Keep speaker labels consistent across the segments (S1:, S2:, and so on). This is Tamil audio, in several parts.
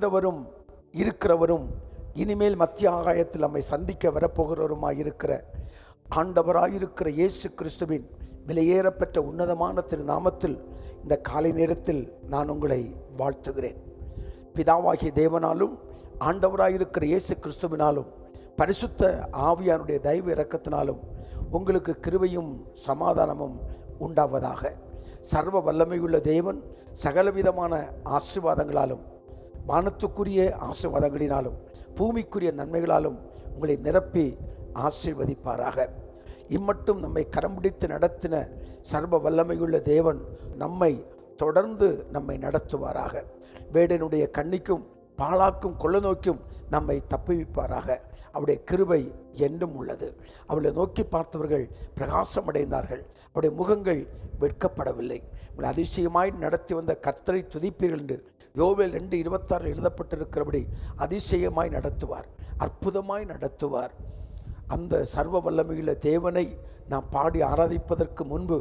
S1: இருந்தவரும் இருக்கிறவரும் இனிமேல் மத்திய ஆகாயத்தில் நம்மை சந்திக்க வரப்போகிறவருமாய் இருக்கிற ஆண்டவராயிருக்கிற இயேசு கிறிஸ்துவின் விலையேறப்பெற்ற உன்னதமான திருநாமத்தில் இந்த காலை நேரத்தில் நான் உங்களை வாழ்த்துகிறேன். பிதாவாகிய தேவனாலும் ஆண்டவராயிருக்கிற இயேசு கிறிஸ்துவினாலும் பரிசுத்த ஆவியானுடைய தயவு இரக்கத்தினாலும் உங்களுக்கு கிருபையும் சமாதானமும் உண்டாவதாக. சர்வ வல்லமையுள்ள தேவன் சகலவிதமான ஆசீர்வாதங்களாலும் வானத்துக்குரிய ஆசீர்வாதங்களினாலும் பூமிக்குரிய நன்மைகளாலும் உங்களை நிரப்பி ஆசீர்வதிப்பாராக. இம்மட்டும் நம்மை கரம் பிடித்து நடத்தின சர்வ வல்லமையுள்ள தேவன் நம்மை தொடர்ந்து நம்மை நடத்துவாராக. வேடனுடைய கண்ணிக்கும் பாழாக்கும் கொள்ள நோக்கும் நம்மை தப்புவிப்பாராக. அவருடைய கிருபை என்றும் உள்ளது. அவளை நோக்கி பார்த்தவர்கள் பிரகாசம் அடைந்தார்கள். அவருடைய முகங்கள் வெட்கப்படவில்லை. உங்களை அதிசயமாய் நடத்தி வந்த கர்த்தரை துதிப்பீர்கள் என்று யோவேல் 2:26 எழுதப்பட்டிருக்கிறபடி அதிசயமாய் நடத்துவார், அற்புதமாய் நடத்துவார். அந்த சர்வ வல்லமையுள்ள தேவனை நாம் பாடி ஆராதிப்பதற்கு முன்பு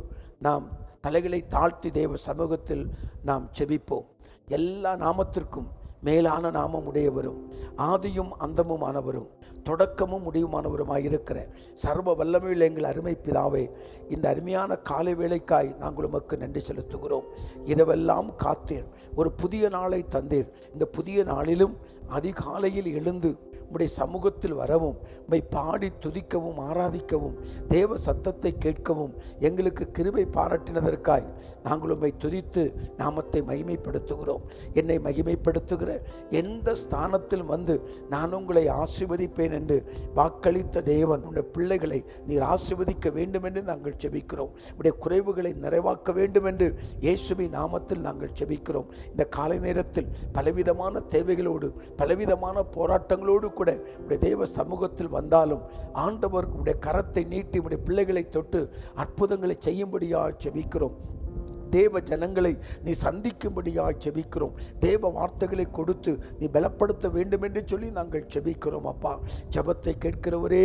S1: நாம் தலைகளை தாழ்த்தி தேவ சமூகத்தில் நாம் செபிப்போம். எல்லா நாமத்திற்கும் மேலான நாமம் உடையவரும் ஆதியும் அந்தமுமானவரும் தொடக்கமும் முடிவுமானவருமாயிருக்கிற சர்வ வல்லமையுள்ள எங்கள் அருமை பிதாவே, இந்த அருமையான காலை வேளைக்காய் நாங்கள் உமக்கு நன்றி செலுத்துகிறோம். இரவெல்லாம் காத்தீர், ஒரு புதிய நாளை தந்தீர். இந்த புதிய நாளிலும் அதிகாலையில் எழுந்து உம்முடைய சமூகத்தில் வரவும், உம்மை பாடி துதிக்கவும் ஆராதிக்கவும் தேவ சத்தத்தை கேட்கவும் எங்களுக்கு கிருபை பாராட்டினதற்காய் நாங்கள் உம்மை துதித்து நாமத்தை மகிமைப்படுத்துகிறோம். என்னை மகிமைப்படுத்துகிற எந்த ஸ்தானத்தில் வந்து நான் உங்களை ஆசீர்வதிப்பேன் என்று வாக்களித்த தேவன் உடைய பிள்ளைகளை நீர் ஆசீர்வதிக்க வேண்டும் என்று நாங்கள் செபிக்கிறோம். உடைய குறைவுகளை நிறைவாக்க வேண்டும் என்று இயேசுவின் நாமத்தில் நாங்கள் செபிக்கிறோம். இந்த காலை நேரத்தில் பலவிதமான தேவைகளோடு பலவிதமான போராட்டங்களோடு கூட உடைய தேவ சமூகத்தில் வந்தாலும் ஆண்டவர் உடைய கரத்தை நீட்டி உடைய பிள்ளைகளை தொட்டு அற்புதங்களை செய்யும்படியாக செபிக்கிறோம். தேவ ஜனங்களை நீ சந்திக்கும்படியாக செபிக்கிறோம். தேவ வார்த்தைகளை கொடுத்து நீ பலப்படுத்த வேண்டும் என்று சொல்லி நாங்கள் செபிக்கிறோம். அப்பா, ஜெபத்தை கேட்கிறவரே,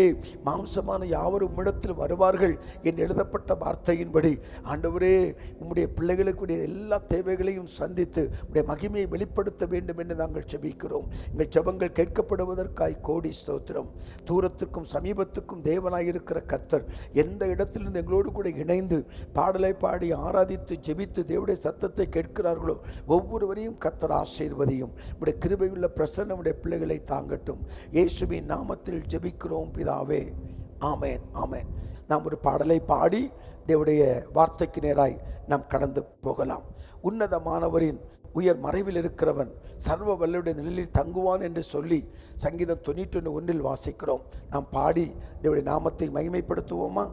S1: மாம்சமான யாவரும் உம்மிடத்தில் வருவார்கள் என்று எழுதப்பட்ட வார்த்தையின்படி ஆண்டவரே உம்முடைய பிள்ளைகளுக்குடைய எல்லா தேவைகளையும் சந்தித்து உடைய மகிமையை வெளிப்படுத்த வேண்டும் என்று நாங்கள் செபிக்கிறோம். எங்கள் ஜெபங்கள் கேட்கப்படுவதற்காய் கோடி ஸ்தோத்திரம். தூரத்துக்கும் சமீபத்துக்கும் தேவனாயிருக்கிற கர்த்தர் எந்த இடத்திலிருந்து எங்களோடு கூட இணைந்து பாடலை பாடி ஆராதித்து ஜெபித்து தேவனுடைய சத்தத்தை கேட்கிறார்களோ ஒவ்வொருவரையும் கர்த்தர் ஆசீர்வதியும். உடைய கிருபையுள்ள பிரசன்னம் உடைய பிள்ளைகளை தாங்கட்டும். இயேசுவின் நாமத்தில் ஜெபிக்கிறோம் பிதாவே, ஆமேன், ஆமேன். நாம் ஒரு பாடலை பாடி தேவனுடைய வார்த்தைக்கு நேராய் நாம் கடந்து போகலாம். உன்னதமானவரின் உயர் மறைவில் இருக்கிறவன் சர்வ வல்லவருடைய நிழலில் தங்குவான் என்று சொல்லி சங்கீதம் 91:1 வாசிக்கிறோம். நாம் பாடி தேவனுடைய நாமத்தை மகிமைப்படுத்துவோமா?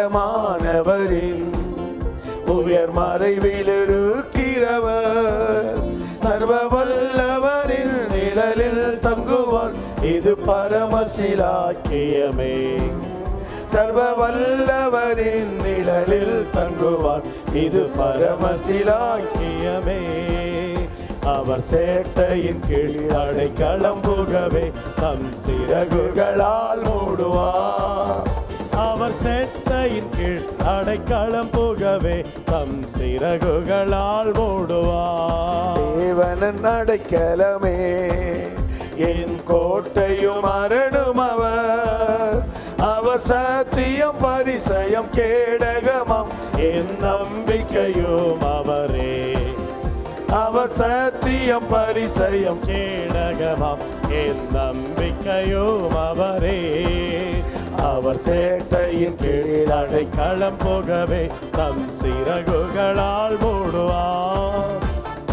S1: உன்னதமானவரின் உயர் மறைவில் இருக்கிறவர் சர்வ வல்லவரின் நிழலில் தங்குவான், இது பரமசிலாக்கியமே. சர்வ வல்லவரின் நிழலில் தங்குவான், இது பரமசிலாக்கியமே. அவர் சேட்டையின் கீழ் அடைக்கலம் புகவே தம் சிறகுகளால் மூடுவார். அவர் சேட்டையின் கீழ் அடைக்கலம் புகவே தம் சிறகுகளால் மூடுவார். தேவனின் அடைக்கலமே என் கோட்டையும் அரணும் அவர். அவர் சத்தியம் பரிசயம் கேடகமாம் என் நம்பிக்கையும் அவரே. அவர் சத்தியம் பரிசயம் கேடகமாம் என் நம்பிக்கையும் அவரே. அவர் சேட்டையின் கீழ் அடைக்கலம் புகவே தம் சிறகுகளால் மூடுவார்.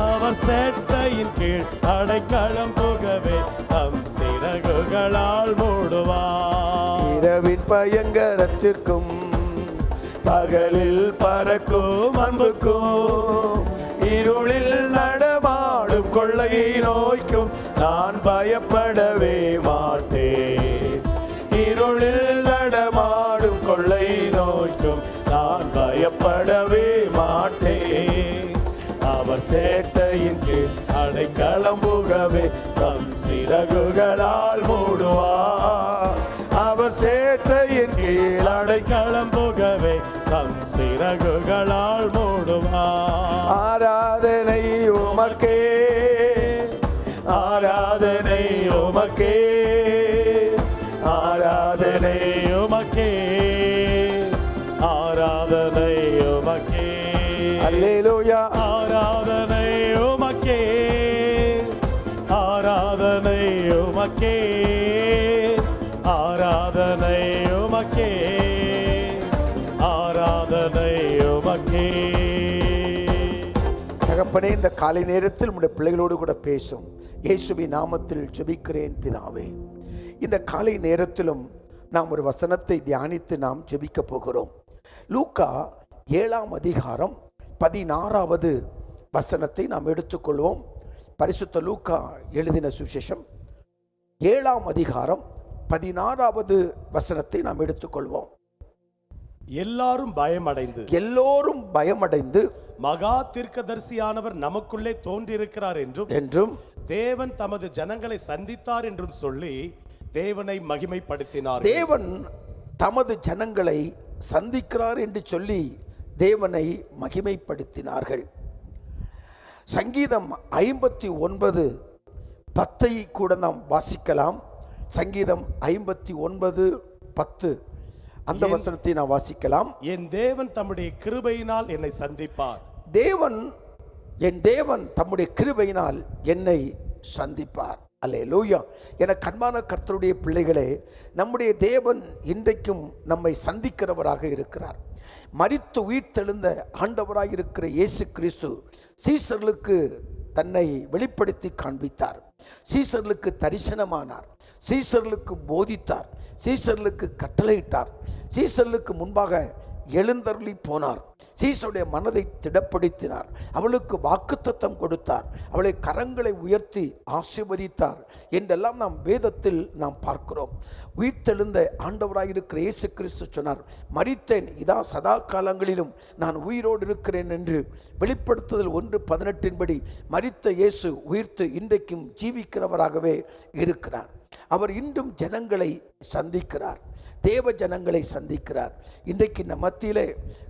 S1: அவர் சேட்டையின் கீழ் அடைக்கலம் புகவே தம் சிறகுகளால் மூடுவார். இரவின் பயங்கரத்திற்கும் பகலில் பறக்கும் அன்புக்கும் இருளில் நடமாடும் கொள்ளை நோய்க்கும் நான் பயப்படவே மாட்டேன். இருளில்
S2: அவர் சேட்டையின் கீழ் அடைக்கலம் புகவே தம் சிறகுகளால் மூடுவார். அவர் சேட்டையின் கீழ் அடைக்கலம் புகவே தம் சிறகுகளால் மூடுவார்.
S1: ஆராதனை உமக்கே, ஆராதனை உமக்கே,
S2: ஆராதனை உமக்கே, ஆராதனை உமக்கே.
S1: அல்லேலூயா.
S2: ஆராதனை உமக்கே, ஆராதனை உமக்கே, ஆராதனை உமக்கே, ஆராதனை உமக்கே.
S1: தகப்பனே, இந்த காலை நேரத்தில் உம்முடைய பிள்ளைகளோடு கூட பேசும். இயேசுவின் நாமத்தில் ஜெபிக்கிறேன் பிதாவே. இந்த காலை நேரத்திலும் நாம் ஒரு வசனத்தை தியானித்து நாம் ஜெபிக்க போகிறோம். லூக்கா 7ஆம் அதிகாரம் 16வது வசனத்தை நாம் எடுத்துக்கொள்வோம். பரிசுத்த லூக்கா எழுதின சுவிசேஷம் 7ஆம் அதிகாரம் 16வது வசனத்தை நாம் எடுத்துக்கொள்வோம்.
S2: எல்லாரும்
S1: பயமடைந்து
S2: மகா தீர்க்கதரிசியானவர் நமக்குள்ளே தோன்றியிருக்கிறார் என்றும் தேவன் தமது ஜனங்களை சந்தித்தார் என்றும் சொல்லி தேவனை மகிமைப்படுத்தினார்.
S1: தேவன் தமது ஜனங்களை சந்திக்கிறார் என்று சொல்லி தேவனை மகிமைப்படுத்தினார்கள். சங்கீதம் 59:10 கூட நாம் வாசிக்கலாம். சங்கீதம் 59:10 அந்த வசனத்தை நாம் வாசிக்கலாம்.
S2: என் தேவன் தம்முடைய கிருபையினால் என்னை சந்திப்பார்.
S1: என் தேவன் தம்முடைய கிருபையினால் என்னை சந்திப்பார். அல்லேலூயா. என கண்பான கர்த்தருடைய பிள்ளைகளே, நம்முடைய தேவன் இன்றைக்கும் நம்மை சந்திக்கிறவராக இருக்கிறார். மரித்து உயிர்த்தெழுந்த ஆண்டவராக இருக்கிற இயேசு கிறிஸ்து சீசர்களுக்கு தன்னை வெளிப்படுத்தி காண்பித்தார். சீசர்களுக்கு தரிசனமானார். சீசர்களுக்கு போதித்தார். சீசர்களுக்கு கட்டளையிட்டார். சீசர்களுக்கு முன்பாக எழுந்தருளி போனார். சீசருடைய மனதை திடப்படுத்தினார். அவளுக்கு வாக்குத்தத்தம் கொடுத்தார். அவளை கரங்களை உயர்த்தி ஆசீர்வதித்தார் என்றெல்லாம் நாம் வேதத்தில் நாம் பார்க்கிறோம். உயிர்த்தெழுந்த ஆண்டவராயிருக்கிற இயேசு கிறிஸ்து சொன்னார், மரித்தேன், இதா சதா காலங்களிலும் நான் உயிரோடு இருக்கிறேன் என்று. வெளிப்படுத்துதல் 1:18 மரித்த இயேசு உயிர்த்து இன்றைக்கும் ஜீவிக்கிறவராகவே இருக்கிறார். அவர் இன்றும் ஜனங்களை சந்திக்கிறார். தேவ ஜனங்களை சந்திக்கிறார். இன்றைக்கு நம் மத்தியிலே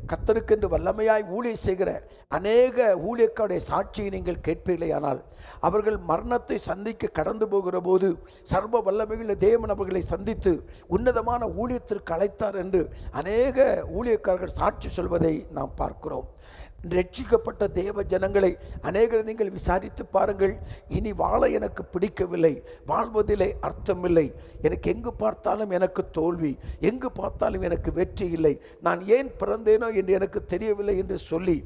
S1: கர்த்தருக்கென்று வல்லமையாய் ஊழியம் செய்கிற அநேக ஊழியக்காருடைய சாட்சியை நீங்கள் கேட்பீர்களே, ஆனால் அவர்கள் மரணத்தை சந்திக்க கடந்து போகிற போது சர்வ வல்லமையுள்ள தேவன் அவர்களை சந்தித்து உன்னதமான ஊழியத்திற்கு அழைத்தார் என்று அநேக ஊழியக்காரர்கள் சாட்சி சொல்வதை நாம் பார்க்கிறோம். ரட்சிக்கப்பட்ட தேவ ஜனங்களை அநேகரை நீங்கள் விசாரித்து பாருங்கள். இனி வாழ எனக்கு பிடிக்கவில்லை, வாழ்வதிலே அர்த்தமில்லை, எனக்கு எங்கு பார்த்தாலும் எனக்கு தோல்வி, எங்கு பார்த்தாலும் எனக்கு வெற்றி இல்லை, நான் ஏன் பிறந்தேனோ என்று எனக்கு தெரியவில்லை என்று சொல்லி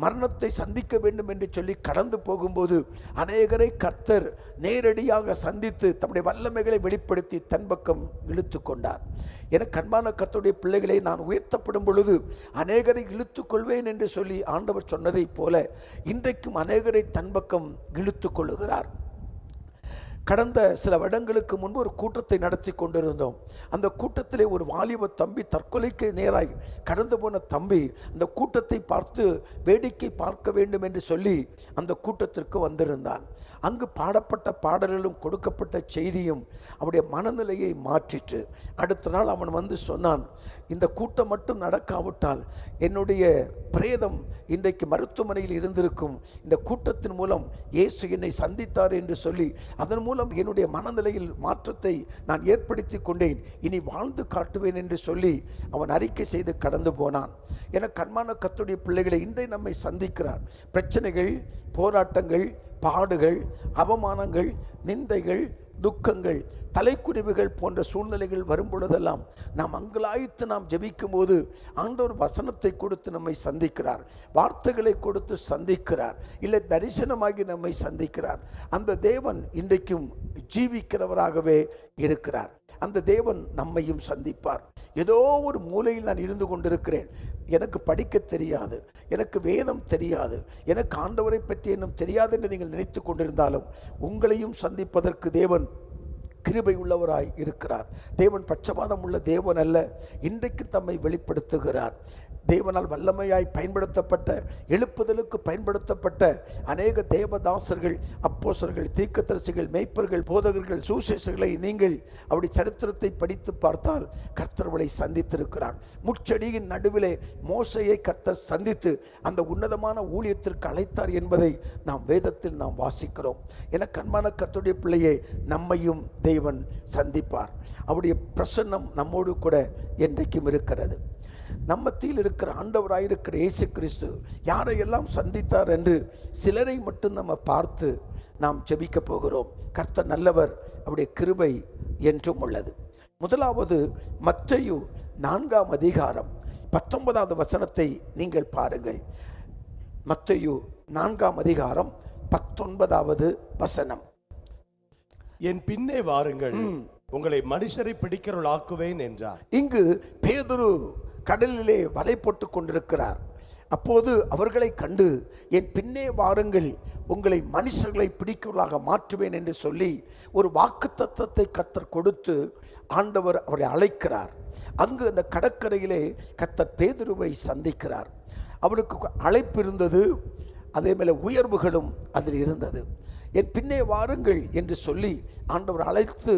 S1: மரணத்தை சந்திக்க வேண்டும் என்று சொல்லி கடந்து போகும்போது அநேகரை கர்த்தர் நேரடியாக சந்தித்து தம்முடைய வல்லமைகளை வெளிப்படுத்தி தன் பக்கம் இழுத்து கொண்டார். எனக்கு அன்பான கர்த்தருடைய பிள்ளைகளை, நான் உயர்த்தப்படும் பொழுது அநேகரை இழுத்துக் கொள்வேன் என்று சொல்லி ஆண்டவர் சொன்னதைப் போல இன்றைக்கும் அநேகரை தன் பக்கம் இழுத்துக் கொள்ளுகிறார். கடந்த சில வருடங்களுக்கு முன்பு ஒரு கூட்டத்தை நடத்தி கொண்டிருந்தோம். அந்த கூட்டத்திலே ஒரு வாலிப தம்பி, தற்கொலைக்கு நேராய் கடந்து போன தம்பி, அந்த கூட்டத்தை பார்த்து வேடிக்கை பார்க்க வேண்டும் என்று சொல்லி அந்த கூட்டத்திற்கு வந்திருந்தான். அங்கு பாடப்பட்ட பாடல்களும் கொடுக்கப்பட்ட செய்தியும் அவனுடைய மனநிலையை மாற்றிற்று. அடுத்த நாள் அவன் வந்து சொன்னான், இந்த கூட்டம் மட்டும் நடக்காவிட்டால் என்னுடைய பிரேதம் இன்றைக்கு மருத்துவமனையில் இருந்திருக்கும். இந்த கூட்டத்தின் மூலம் இயேசு என்னை சந்தித்தார் என்று சொல்லி அதன் மூலம் என்னுடைய மனநிலையில் மாற்றத்தை நான் ஏற்படுத்தி கொண்டேன், இனி வாழ்ந்து காட்டுவேன் என்று சொல்லி அவன் அறிக்கை செய்து கடந்து போனான். என கண்மான கர்த்தருடைய பிள்ளைகளை, இன்றை நம்மை சந்திக்கிறார். பிரச்சனைகள், போராட்டங்கள், பாடுகள், அவமானங்கள், நிந்தைகள், துக்கங்கள், தலைக்குறிவுகள் போன்ற சூழ்நிலைகள் வரும் பொழுதெல்லாம் நாம் அங்கலாய்த்து நாம் ஜெபிக்கும் போது ஆண்டவர் வசனத்தை கொடுத்து நம்மை சந்திக்கிறார், வார்த்தைகளை கொடுத்து சந்திக்கிறார், இல்லை தரிசனமாகி நம்மை சந்திக்கிறார். அந்த தேவன் இன்றைக்கும் ஜீவிக்கிறவராகவே இருக்கிறார். அந்த தேவன் நம்மையும் சந்திப்பார். ஏதோ ஒரு மூலையில் நான் இருந்து கொண்டிருக்கிறேன், எனக்கு படிக்க தெரியாது, எனக்கு வேதம் தெரியாது, எனக்கு ஆண்டவரை பற்றி இன்னும் தெரியாது என்று நீங்கள் நினைத்து கொண்டிருந்தாலும் உங்களையும் சந்திப்பதற்கு தேவன் கிருபை உள்ளவராய் இருக்கிறார். தேவன் பட்சபாதம் உள்ள தேவன் அல்ல, இன்றைக்கு தம்மை வெளிப்படுத்துகிறார். தேவனால் வல்லமையாய் பயன்படுத்தப்பட்ட, எழுப்புதலுக்கு பயன்படுத்தப்பட்ட அநேக தேவதாசர்கள், அப்போஸ்தலர்கள், தீர்க்கதரிசிகள், மேய்ப்பர்கள், போதகர்கள், சுவிசேஷகர்களை நீங்கள் அவருடைய சரித்திரத்தை படித்து பார்த்தால் கர்த்தர்களை சந்தித்திருக்கிறார். முச்செடியின் நடுவிலே மோசையை கர்த்தர் சந்தித்து அந்த உன்னதமான ஊழியத்திற்கு அழைத்தார் என்பதை நாம் வேதத்தில் நாம் வாசிக்கிறோம். என கண்மான கர்த்தருடைய பிள்ளையை நம்மையும் தேவன் சந்திப்பார். அவருடைய பிரசன்னம் நம்மோடு கூட என்றைக்கும் இருக்கிறது. நம்மத்தில் இருக்கிற ஆண்டவராயிருக்கிற இயேசு கிறிஸ்து யாரையெல்லாம் சந்தித்தார் என்று சிலரை மட்டும் நம்ம பார்த்து நாம் ஜெபிக்க போகிறோம். கர்த்தர் நல்லவர், அவருடைய கிருபை என்றும் உள்ளது. முதலாவது மத்தேயு 4ஆம் அதிகாரம் 19வது வசனத்தை நீங்கள் பாருங்கள். மத்தேயு 4ஆம் அதிகாரம் 19வது வசனம்.
S2: என் பின்னே வாருங்கள், உங்களை மனுஷரை பிடிக்கிறவர்களாக்குவேன் என்றார்.
S1: இங்கு பேதுரு கடலிலே வலை போட்டு கொண்டிருக்கிறார். அப்போது அவர்களை கண்டு என் பின்னே வாருங்கள், உங்களை மனுஷர்களை பிடிக்கிறவர்களாக மாற்றுவேன் என்று சொல்லி ஒரு வாக்குத்தத்தத்தை கர்த்தர் கொடுத்து ஆண்டவர் அவரை அழைக்கிறார். அங்கு அந்த கடற்கரையிலே கர்த்தர் பேதுருவை சந்திக்கிறார். அவருக்கு அழைப்பு இருந்தது, அதே மேல உயர்வுகளும் அதில் இருந்தது. என் பின்னே வாருங்கள் என்று சொல்லி ஆண்டவர் அழைத்து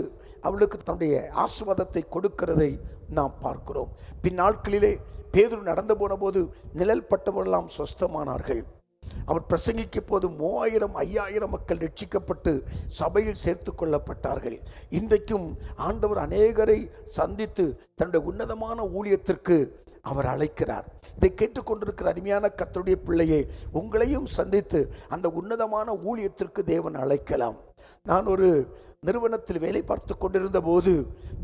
S1: அவளுக்கு தன்னுடைய ஆசீர்வாதத்தை கொடுக்கிறதை நாம் பார்க்கிறோம். பின்னாட்களிலே பேதுரு நடந்து போன போது நிழல் பட்டவர்களெல்லாம் சொஸ்தமானார்கள். அவர் பிரசங்கிக்க போது 3000 5000 மக்கள் ரட்சிக்கப்பட்டு சபையில் சேர்த்து கொள்ளப்பட்டார்கள். இன்றைக்கும் ஆண்டவர் அநேகரை சந்தித்து தன்னுடைய உன்னதமான ஊழியத்திற்கு அவர் அழைக்கிறார். இதை கேட்டுக்கொண்டிருக்கிற அருமையான கர்த்தருடைய பிள்ளையே, உங்களையும் சந்தித்து அந்த உன்னதமான ஊழியத்திற்கு தேவன் அழைக்கலாம். நான் ஒரு நிறுவனத்தில் வேலை பார்த்து கொண்டிருந்த போது,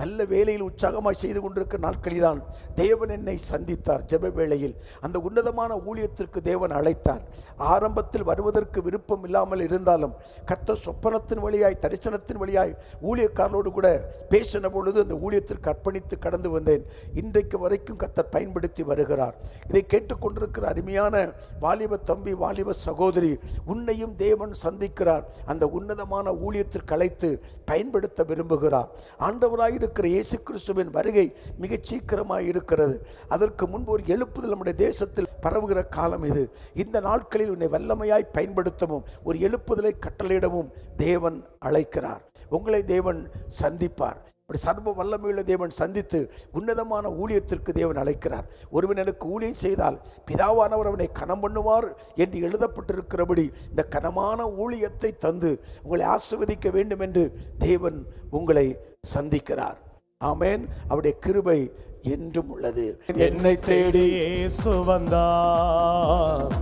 S1: நல்ல வேலையில் உற்சாகமாய் செய்து கொண்டிருக்கிற நாட்களில்தான் தேவன் என்னை சந்தித்தார். ஜெப வேளையில் அந்த உன்னதமான ஊழியத்திற்கு தேவன் அழைத்தார். ஆரம்பத்தில் வருவதற்கு விருப்பம் இல்லாமல் இருந்தாலும் கர்த்தர் சொப்பனத்தின் வழியாய், தரிசனத்தின் வழியாய் ஊழியக்காரரோடு கூட பேசின பொழுது அந்த ஊழியத்திற்கு அர்ப்பணித்து கடந்து வந்தேன். இன்றைக்கு வரைக்கும் கர்த்தர் பயன்படுத்தி வருகிறார். இதை கேட்டுக்கொண்டிருக்கிற அருமையான வாலிப தம்பி, வாலிப சகோதரி, உன்னையும் தேவன் சந்திக்கிறார். அந்த உன்னதமான ஊழியத்திற்கு அழைத்து பயன்படுத்த விரும்புகிறார். ஆண்டவராயிருக்கிற இயேசு கிறிஸ்துவின் வருகை மிக சீக்கிரமாய் இருக்கிறது. அதற்கு முன்பு ஒரு எழுப்புதல் நம்முடைய தேசத்தில் பரவுகிற காலம் இது. இந்த நாட்களில் உன்னை வல்லமையாய் பயன்படுத்தவும் ஒரு எழுப்புதலை கட்டளையிடவும் தேவன் அழைக்கிறார். உங்களை தேவன் சந்திப்பார். சர்வ வல்லமையுள்ள தேவன் சந்தித்து உன்னதமான ஊழியத்திற்கு தேவன் அழைக்கிறார். ஒருவன் எனக்கு ஊழியம் செய்தால் பிதாவானவர் அவனை கனம் பண்ணுவார் என்று எழுதப்பட்டிருக்கிறபடி இந்த கனமான ஊழியத்தை தந்து உங்களை ஆசீர்வதிக்க வேண்டும் என்று தேவன் உங்களை சந்திக்கிறார். ஆமென். அவருடைய கிருபை என்றும் உள்ளது.
S2: என்னை தேடி இயேசு வந்தார்,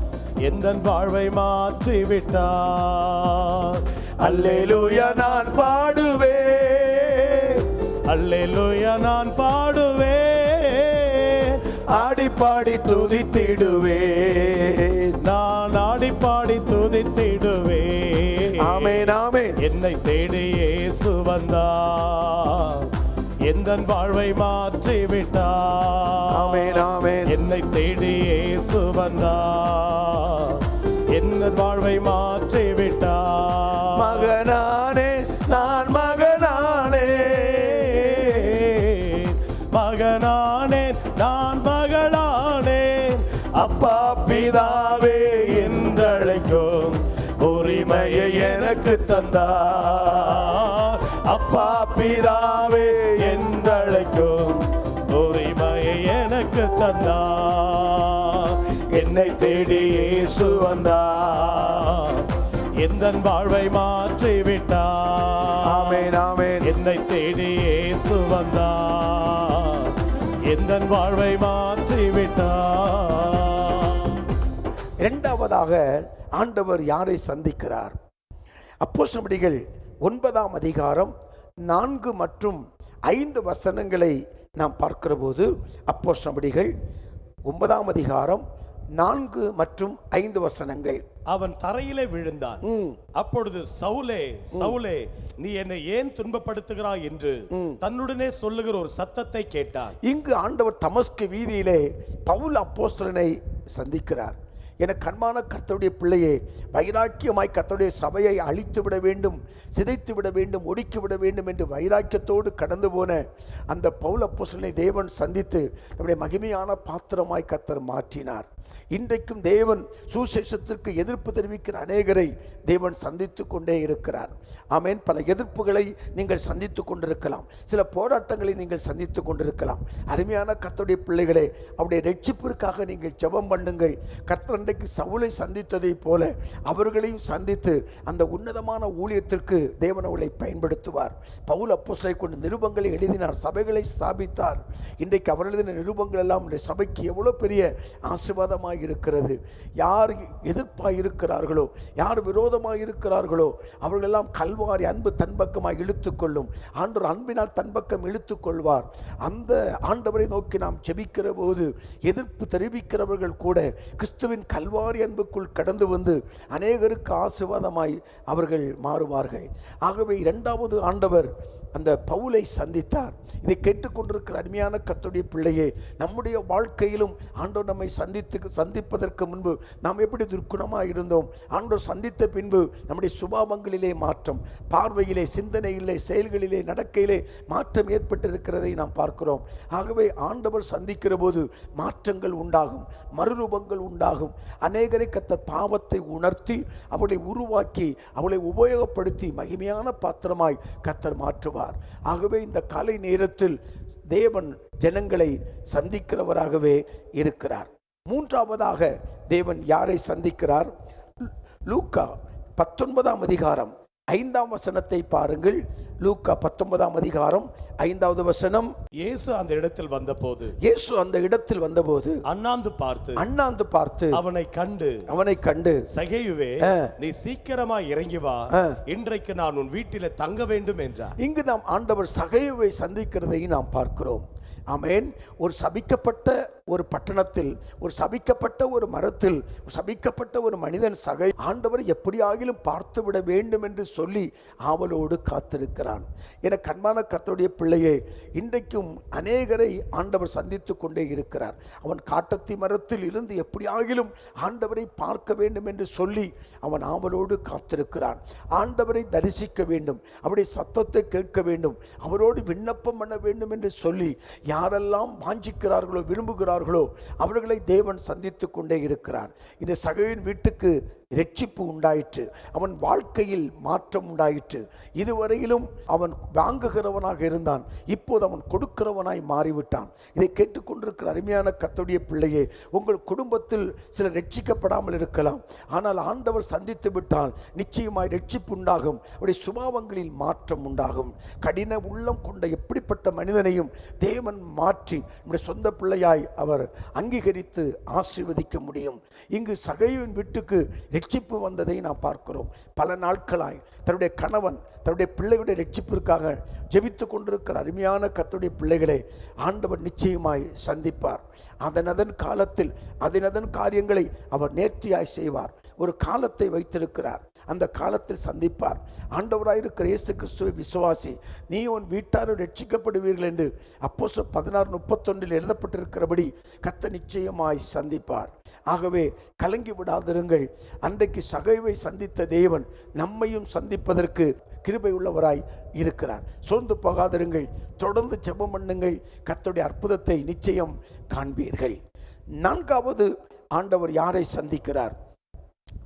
S2: எந்தன் வாழ்வை மாற்றி விட்டார்.
S1: அல்லேலூயா நான் பாடுவேன்,
S2: அல்லேலூயா நான் பாடுவேன்,
S1: ஆடி பாடி துதித்திடுவேன்,
S2: நான் ஆடி பாடி துதித்திடுவேன்.
S1: ஆமென் ஆமென்.
S2: என்னை தேடி இயேசு வந்தார், எந்தன் வாழ்வை மாற்றி விட்டார்.
S1: ஆமென் ஆமென்.
S2: என்னை தேடி இயேசு வந்தார், எந்தன் வாழ்வை மாற்றி விட்டார்.
S1: மகனானே நான் மகனானே,
S2: மகனானேன் நான் மகளானேன்,
S1: அப்பா பிதாவே என்றழைக்கும் உரிமையை எனக்கு தந்தார். அப்பா பிதாவே என்றழைக்கும்
S2: உரிமையை எனக்கு தந்தார்.
S1: என்னை தேடி இயேசு வந்தார்,
S2: எந்தன் வாழ்வை மாற்றி விட்டார்.
S1: ஆமென் ஆமென்.
S2: என்னை தேடி இயேசு வந்தார், எந்தன் வாழ்வை மாற்றி விட்டார்.
S1: இரண்டாவதாக ஆண்டவர் யாரை சந்திக்கிறார்? அப்போஸ்தலர்கள் 9ஆம் அதிகாரம் 4 மற்றும் 5 வசனங்களை நாம் பார்க்கிற போது, அப்போஸ்தலர்கள் 9ஆம் அதிகாரம் 4 மற்றும் 5 வசனங்கள்.
S2: அவன் தரையிலே விழுந்தான். அப்பொழுது சவுலே சவுலே, நீ என்னை ஏன் துன்பப்படுத்துகிறாய் என்று தன்னுடனே சொல்லுகிற ஒரு சத்தத்தை கேட்டான்.
S1: இங்கு ஆண்டவர் தமஸ்கு வீதியிலே பவுல் அப்போஸ்தலனை சந்திக்கிறார். எனக்கு அன்பான கர்த்தருடைய பிள்ளையே, வைராக்கியமாய் கர்த்தருடைய சபையை அழித்து விட வேண்டும், சிதைத்து விட வேண்டும், ஒடுக்கி விட வேண்டும் என்று வைராக்கியத்தோடு கடந்து போன அந்த பவுல் அப்போஸ்தலனை தேவன் சந்தித்து நம்முடைய மகிமையான பாத்திரமாய் கர்த்தர் மாற்றினார். இன்றைக்கும் தேவன் சுசேஷத்திற்கு எதிர்ப்பு தெரிவிக்கிற அநேகரை தேவன் சந்தித்து கொண்டே இருக்கிறார். ஆமென். பல எதிர்ப்புகளை நீங்கள் சந்தித்து கொண்டிருக்கலாம், சில போராட்டங்களை நீங்கள் சந்தித்து கொண்டிருக்கலாம். அருமையான கர்த்தருடைய பிள்ளைகளே, அவருடைய ரட்சிப்பிற்காக நீங்கள் ஜெபம் பண்ணுங்கள். கர்த்தர் இன்றைக்கு சவுலை சந்தித்ததை போல அவர்களையும் சந்தித்து அந்த உன்னதமான ஊழியத்திற்கு தேவன் அவளை பயன்படுத்துவார். பவுல் அப்போஸ்தலனை கொண்டு நிருபங்களை எழுதினார், சபைகளை ஸ்தாபித்தார். இன்றைக்கு அவர் எழுதின நிருபங்கள் எல்லாம் இந்த சபைக்கு எவ்வளவு பெரிய ஆசீர்வாதமாக இருக்கிறது. யார் எதிர்ப்பாக இருக்கிறார்களோ, யார் விரோதமாக இருக்கிறார்களோ, அவர்களெல்லாம் கல்வாரி அன்பு தன்பக்கமாக இழுத்துக்கொள்ளும். ஆண்டவர் அன்பினால் தன்பக்கம் இழுத்துக்கொள்வார். அந்த ஆண்டவரை நோக்கி நாம் ஜெபிக்கிற போது எதிர்ப்பு தெரிவிக்கிறவர்கள் கூட கிறிஸ்துவின் கல்வாரி அன்புக்குள் கடந்து வந்து அநேகருக்கு ஆசீர்வாதமாய் அவர்கள் மாறுவார்கள். ஆகவே இரண்டாவது ஆண்டவர் அந்த பவுலை சந்தித்தார். இதை கேட்டுக்கொண்டிருக்கிற அருமையான கர்த்தருடைய பிள்ளையே, நம்முடைய வாழ்க்கையிலும் ஆண்டவர் நம்மை சந்திப்பதற்கு முன்பு நாம் எப்படி துர்க்குணமாக இருந்தோம், ஆண்டவர் சந்தித்த பின்பு நம்முடைய சுபாவங்களிலே மாற்றம், பார்வையிலே, சிந்தனையிலே, செயல்களிலே, நடக்கையிலே மாற்றம் ஏற்பட்டிருக்கிறதை நாம் பார்க்கிறோம். ஆகவே ஆண்டவர் சந்திக்கிற போது மாற்றங்கள் உண்டாகும், மறுரூபங்கள் உண்டாகும். அநேகரை கர்த்தர் பாவத்தை உணர்த்தி அவளை உருவாக்கி அவளை உபயோகப்படுத்தி மகிமையான பாத்திரமாய் கர்த்தர் மாற்றுவார். ஆகவே இந்த காலை நேரத்தில் தேவன் ஜனங்களை சந்திக்கிறவராகவே இருக்கிறார். மூன்றாவதாக தேவன் யாரை சந்திக்கிறார்? லூக்கா 19ஆம் அதிகாரம் 5ஆம் வசனத்தை பாருங்கள். லூக்கா 19ஆம் அதிகாரம் 5வது வசனம்.
S2: இயேசு அந்த இடத்தில் வந்தபோது
S1: அண்ணாந்து பார்த்து அவனை கண்டு
S2: சகேயுவே, நீ சீக்கிரமா இறங்கி வா, இன்றைக்கு நான் உன் வீட்டிலே தங்க வேண்டும் என்றார்.
S1: இங்கு நாம் ஆண்டவர் சகேயுவை சந்திக்கிறதை நாம் பார்க்கிறோம். ஆமென். ஒரு சபிக்கப்பட்ட ஒரு பட்டணத்தில், ஒரு சபிக்கப்பட்ட ஒரு மரத்தில், சபிக்கப்பட்ட ஒரு மனிதன் சகை ஆண்டவர் எப்படியாகிலும் பார்த்து விட வேண்டும் என்று சொல்லி ஆவலோடு காத்திருக்கிறான். என கண்மான கர்த்தருடைய பிள்ளையே, இன்றைக்கும் அநேகரை ஆண்டவர் சந்தித்து கொண்டே இருக்கிறார். அவன் காட்டத்தி மரத்தில் இருந்து எப்படியாகிலும் ஆண்டவரை பார்க்க வேண்டும் என்று சொல்லி அவன் ஆவலோடு காத்திருக்கிறான். ஆண்டவரை தரிசிக்க வேண்டும், அவருடைய சத்தத்தை கேட்க வேண்டும், அவரோடு விண்ணப்பம் பண்ண வேண்டும் என்று சொல்லி யாரெல்லாம் வாஞ்சிக்கிறார்களோ, விரும்புகிறார்களோ அவர்களை தேவன் சந்தித்து கொண்டே இருக்கிறார். இந்த சகையின் வீட்டுக்கு இரட்சிப்பு உண்டாயிற்று, அவன் வாழ்க்கையில் மாற்றம் உண்டாயிற்று. இதுவரையிலும் அவன் வாங்குகிறவனாக இருந்தான், இப்போது அவன் கொடுக்கிறவனாய் மாறிவிட்டான். இதை கேட்டுக்கொண்டிருக்கிற அருமையான கர்த்தருடைய பிள்ளையே, உங்கள் குடும்பத்தில் சிலர் ரட்சிக்கப்படாமல் இருக்கலாம். ஆனால் ஆண்டவர் சந்தித்து விட்டால் நிச்சயமாய் ரட்சிப்பு உண்டாகும், அவருடைய சுபாவங்களில் மாற்றம் உண்டாகும். கடின உள்ளம் கொண்ட எப்படிப்பட்ட மனிதனையும் தேவன் மாற்றி நம்முடைய சொந்த பிள்ளையாய் அவர் அங்கீகரித்து ஆசீர்வதிக்க முடியும். இங்கு சகையின் வீட்டுக்கு ரட்சிப்பு வந்ததை நாம் பார்க்கிறோம். பல நாட்களாய் தன்னுடைய கணவன் தன்னுடைய பிள்ளையுடைய ரட்சிப்பிற்காக ஜெபித்து கொண்டிருக்கிற அருமையான கர்த்தருடைய பிள்ளைகளை ஆண்டவர் நிச்சயமாய் சந்திப்பார். அதனதன் காலத்தில் அதனதன் காரியங்களை அவர் நேர்த்தியாய் செய்வார். ஒரு காலத்தை வைத்திருக்கிறார், அந்த காலத்தில் சந்திப்பார். ஆண்டவராயிருக்கிற இயேசு கிறிஸ்துவை விசுவாசி, நீ உன் வீட்டாரும் ரட்சிக்கப்படுவீர்கள் என்று அப்போஸ்தலர் 16:31 எழுதப்பட்டிருக்கிறபடி கர்த்தர் நிச்சயமாய் சந்திப்பார். ஆகவே கலங்கி விடாதிருங்கள். அன்றைக்கு சகைவை சந்தித்த தேவன் நம்மையும் சந்திப்பதற்கு கிருபை உள்ளவராய் இருக்கிறார். சோர்ந்து போகாதிருங்கள், தொடர்ந்து ஜெபம் பண்ணுங்கள், கர்த்தருடைய அற்புதத்தை நிச்சயம் காண்பீர்கள். நான்காவது ஆண்டவர் யாரை சந்திக்கிறார்?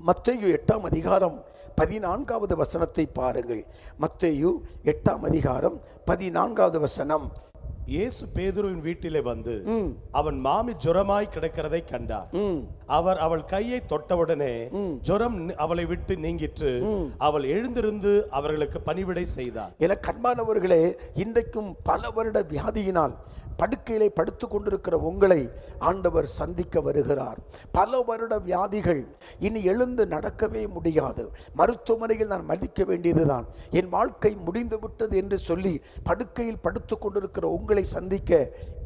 S1: மத்தேயு 8ஆம் அதிகாரம் 14வது வசனத்தை பாருங்கள். மத்தேயு 8ஆம் அதிகாரம் 14வது வசனம்.
S2: இயேசு பேதுருவின் வீட்டிலே வந்து அவன் மாமி ஜுரமாய் கிடக்கிறதை கண்டார். அவர் அவள் கையை தொட்டவுடனே ஜுரம் அவளை விட்டு நீங்கிற்று. அவள் எழுந்திருந்து அவர்களுக்கு பணிவிடை செய்தார்.
S1: என கண்மானவர்களே, இன்றைக்கும் பல வருட வியாதியினால் படுக்கையிலே படுத்து கொண்டிருக்கிற உங்களை ஆண்டவர் சந்திக்க வருகிறார். பல வருட வியாதிகள், இனி எழுந்து நடக்கவே முடியாது, மருத்துவமனையில் நான் மதிக்க வேண்டியதுதான், என் வாழ்க்கை முடிந்து விட்டது என்று சொல்லி படுக்கையில் படுத்து கொண்டிருக்கிற உங்களை சந்திக்க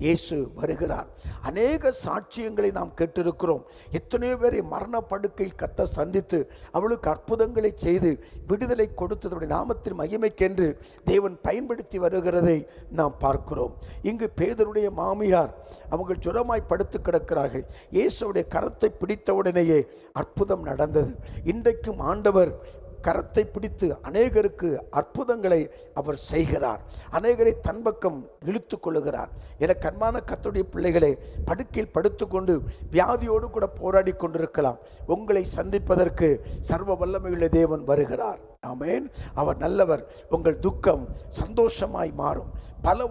S1: இயேசு வருகிறார். அநேக சாட்சியங்களை நாம் கேட்டிருக்கிறோம். எத்தனையோ பேரை மரண படுக்கையில் கர்த்தர் சந்தித்து அவளுக்கு அற்புதங்களை செய்து விடுதலை கொடுத்ததுடைய நாமத்தின் மகிமைக்கென்று தேவன் பயன்படுத்தி வருகிறதை நாம் பார்க்கிறோம். இங்கு பேதுருடைய மாமியார் அவங்க ஜுரமாய் படுத்து கிடக்கிறார்கள். இயேசுடைய கரத்தை பிடித்தவுடனேயே அற்புதம் நடந்தது. இன்றைக்கும் ஆண்டவர் கரத்தை பிடித்து அநேகருக்கு அற்புதங்களை அவர் செய்கிறார். அநேகரை தன் பக்கம் இழுத்து கொள்ளுகிறார். என கண்மான கர்த்தருடைய பிள்ளைகளே, படுக்கையில் படுத்துக்கொண்டு வியாதியோடு கூட போராடி கொண்டிருக்கலாம். உங்களை சந்திப்பதற்கு சர்வ வல்லமையுள்ள தேவன் வருகிறார். ஆமென். அவர் நல்லவர். உங்கள் துக்கம் சந்தோஷமாய் மாறும். பல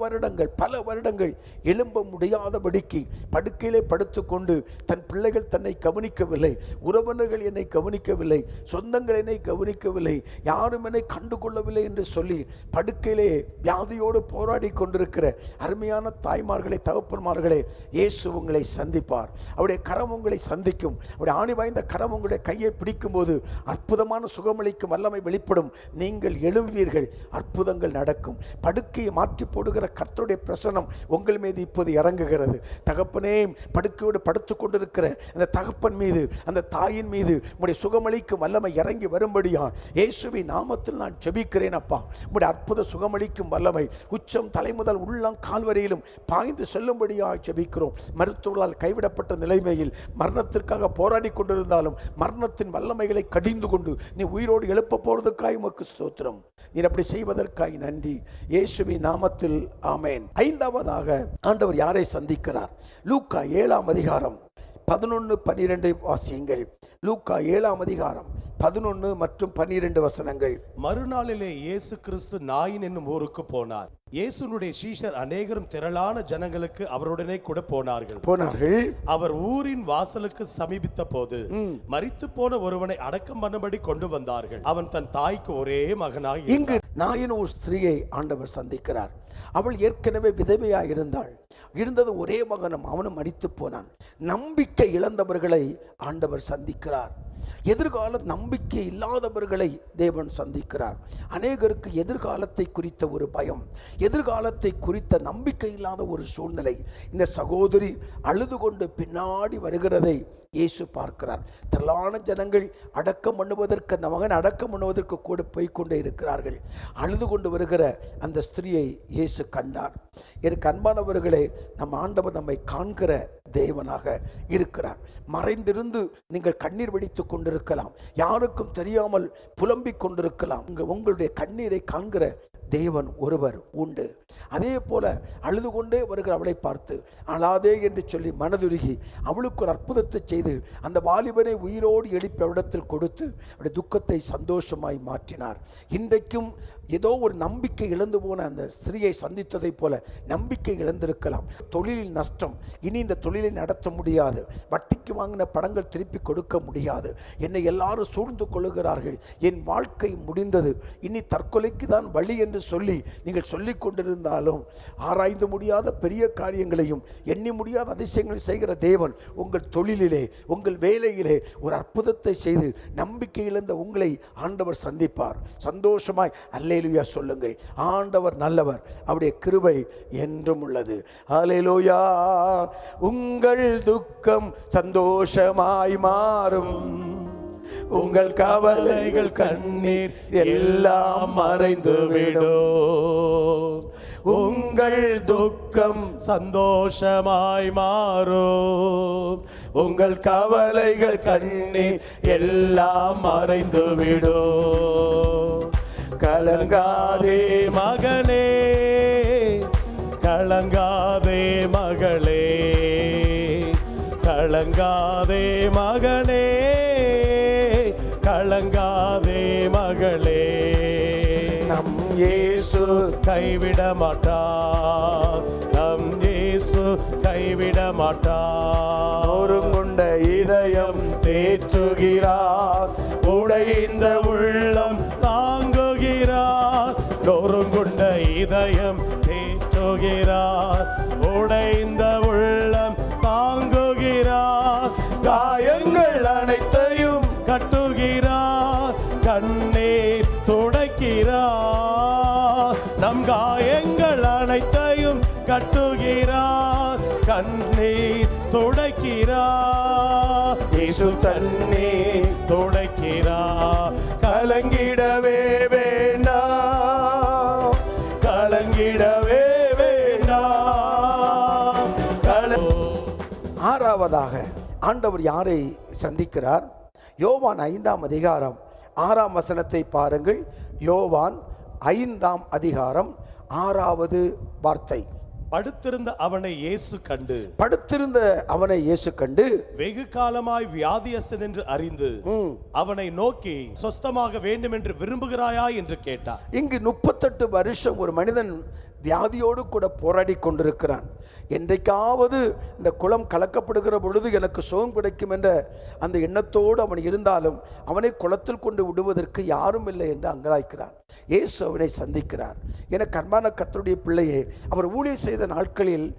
S1: வருடங்கள் எழும்ப முடியாதபடிக்கு படுக்கையிலே படுத்துக்கொண்டு தன் பிள்ளைகள் தன்னை கவனிக்கவில்லை, உறவினர்கள் என்னை கவனிக்கவில்லை, சொந்தங்கள் என்னை கவனிக்கவில்லை, யாரும் என்னை கண்டுகொள்ளவில்லை என்று சொல்லி படுக்கையிலே வியாதியோடு போராடி கொண்டிருக்கிற அருமையான தாய்மார்களே, தகப்பன்மார்களே, இயேசு உங்களை சந்திப்பார். அவருடைய கரம் உங்களை சந்திக்கும். அவருடைய ஆணி வாய்ந்த கரம் உங்களுடைய கையை பிடிக்கும் போது அற்புதமான சுகமளிக்கும் வல்லமை வெளிப்படும். நீங்கள் எழும்பீர்கள், அற்புதங்கள் நடக்கும். படுக்கையை மாற்றி போடுகிற கர்த்தருடைய பிரசன்னம் உங்கள் மீது இப்போது இறங்குகிறது. தகப்பனே, படுக்கையோடு படுத்துக் கொண்டிருக்கிற அந்த தகப்பன் மீது, அந்த தாயின் மீது உம்முடைய சுகமளிக்கும் வல்லமை இறங்கி வரும்படியா இயேசுவின் நாமத்தில் நான் ஜெபிக்கிறேன். அப்பா, உம்முடைய அற்புத சுகமளிக்கும் வல்லமை உச்சம் தலைமுதல் உள்ளம் கால்வரையிலும் பாய்ந்து செல்லும்படியா ஜெபிக்கிறோம். மருத்துவர்களால் கைவிடப்பட்ட நிலைமையில் மரணத்திற்காக போராடி கொண்டிருந்தாலும் மரணத்தின் வல்லமைகளை கடிந்து கொண்டு நீ உயிரோடு எழுப்ப போறதுக்காய் உமக்கு ஸ்தோத்திரம். நீர் அப்படி செய்வதற்காய் நன்றி, இயேசுவின் நாமத்தில் ஆமென். ஐந்தாவதாக ஆண்டவர் யாரை சந்திக்கிறார்? லூக்கா 7ஆம் அதிகாரம் 11-12 வாசியுங்கள். லூக்கா 7ஆம் அதிகாரம் 11 மற்றும் 12 வசனங்கள்.
S2: மறுநாளிலே இயேசு கிறிஸ்து நாயின் என்னும் ஊருக்கு போனார். இயேசுனுடைய சீஷர் அநேகரும் திரளான ஜனங்களுக்கு அவருடனே கூட போனார்கள். அவர் ஊரின் வாசலுக்கு சமீபித்த போது மரித்து போன ஒருவனை அடக்கம் பண்ணும்படி கொண்டு வந்தார்கள். அவன் தன் தாய்க்கு ஒரே மகனாக.
S1: இங்கு நாயின் ஒரு ஸ்திரீயை ஆண்டவர் சந்திக்கிறார். அவள் ஏற்கனவே விதவையாக இருந்தாள். இருந்தது ஒரே மகனும், அவனும் மரித்து போனான். நம்பிக்கை இழந்தவர்களை ஆண்டவர் சந்திக்கிறார். எதிர்கால நம்பிக்கை இல்லாதவர்களை தேவன் சந்திக்கிறார். அநேகருக்கு எதிர்காலத்தை குறித்த ஒரு பயம், எதிர்காலத்தை குறித்த நம்பிக்கை இல்லாத ஒரு சூழ்நிலை. இந்த சகோதரி அழுது கொண்டு பின்னாடி வருகிறதை இயேசு பார்க்கிறார். திரளான ஜனங்கள் அடக்கம் பண்ணுவதற்கு, அந்த மகன் அடக்கம் பண்ணுவதற்கு கூட போய்கொண்டே இருக்கிறார்கள். அழுது கொண்டு வருகிற அந்த ஸ்திரியை இயேசு கண்டார். எனக்கு அன்பானவர்களே, நம் ஆண்டவர் நம்மை காண்கிற தேவனாக இருக்கிறார். மறைந்திருந்து நீங்கள் கண்ணீர் வடித்துக் கொண்டிருக்கலாம், யாருக்கும் தெரியாமல் புலம்பிக் கொண்டிருக்கலாம். உங்களுடைய கண்ணீரை காண்கிற தேவன் ஒருவர் உண்டு. அதே போல அழுது கொண்டே வருகிற அவளை பார்த்து அழாதே என்று சொல்லி மனதுருகி அவளுக்கு ஒரு அற்புதத்தை செய்து அந்த வாலிபனை உயிரோடு எழுப்பி அவரிடத்தில் கொடுத்து அவருடைய துக்கத்தை சந்தோஷமாய் மாற்றினார். இன்றைக்கும் ஏதோ ஒரு நம்பிக்கை இழந்து போன அந்த ஸ்திரியை சந்தித்ததை போல நம்பிக்கை இழந்திருக்கலாம். தொழிலில் நஷ்டம், இனி இந்த தொழிலை நடத்த முடியாது, வட்டிக்கு வாங்கின பணங்கள் திருப்பி கொடுக்க முடியாது, என்னை எல்லாரும் சூழ்ந்து கொள்ளுகிறார்கள், என் வாழ்க்கை முடிந்தது, இனி தற்கொலைக்கு தான் வழி என்று சொல்லி நீங்கள் சொல்லிக் கொண்டிருந்தாலும் ஆராய்ந்து முடியாத பெரிய காரியங்களையும் எண்ணி முடியாத அதிசயங்களை செய்கிற தேவன் உங்கள் தொழிலிலே, உங்கள் வேலையிலே ஒரு அற்புதத்தை செய்து நம்பிக்கை இழந்த உங்களை ஆண்டவர் சந்திப்பார். சந்தோஷமாய் அல்லேலூயா சொல்லுங்கள். ஆண்டவர் நல்லவர், அவருடைய கிருபை என்றும் உள்ளது. அல்லேலூயா. உங்கள் துக்கம் சந்தோஷமாய் மாறும், உங்கள் கவலைகள் கண்ணீர் எல்லாம் மறைந்துவிடும். உங்கள் துக்கம்
S2: சந்தோஷமாய் மாறும்,
S1: உங்கள் கவலைகள் கண்ணீர் எல்லாம் மறைந்துவிடும். கலங்காதே
S2: மகனே, கலங்காதே மகளே, கலங்காதே மகனே, கலங்காதே மகளே.
S1: நம் இயேசு
S2: கைவிட மாட்டார், நம் இயேசு கைவிட மாட்டார்.
S1: ஒருங்குண்ட இதயம் தேற்றுகிறார், உடைந்த உள்ளம்
S2: தாங்குகிறார். ஒருங்குண்ட இதயம் தேற்றுகிறார், உடைந்த உள்ளம் தாங்குகிறார்.
S1: காயங்கள் அனைத்தையும்
S2: கட்டுகிறார், கண்ணீர் துடைக்கிறார். நம் காயங்கள் அனைத்தையும் கட்டுகிறார், கண்ணீர் துடைக்கிறார்.
S1: இயேசு தண்ணீர்
S2: துடைக்கிறார்.
S1: கலங்கிடவே வேண்டாம், கலங்கிடவே வேண்டாம். ஆண்டவர் யாரை சந்திக்கிறார்? யோவான் 5ஆம் அதிகாரம் 6ஆம் வசனத்தை பாருங்கள். யோவான் 5ஆம் அதிகாரம் 6வது வார்த்தை.
S2: படுத்திருந்த அவனை இயேசு கண்டு,
S1: படுத்திருந்த அவனை இயேசு கண்டு
S2: வெகு காலமாய் வியாதியஸ்தன் என்று அறிந்து அவனை நோக்கி, சொஸ்தமாக வேண்டும் என்று விரும்புகிறாயா என்று கேட்டார்.
S1: இங்கு 38 வருஷம் ஒரு மனிதன் வியாதியோடு கூட போராடி கொண்டிருக்கிறான். என்றைக்காவது இந்த குளம் கலக்கப்படுகிற பொழுது எனக்கு சுகம் கிடைக்கும் என்ற அந்த எண்ணத்தோடு அவன் இருந்தாலும் அவனை குளத்தில் கொண்டு விடுவதற்கு யாரும் இல்லை என்று அங்கலாய்க்கிறான். இயேசு அவனை சந்திக்கிறார். எனக்கு அன்பான கர்த்தருடைய பிள்ளையே, அவர் ஊழியம் செய்த நாட்களில்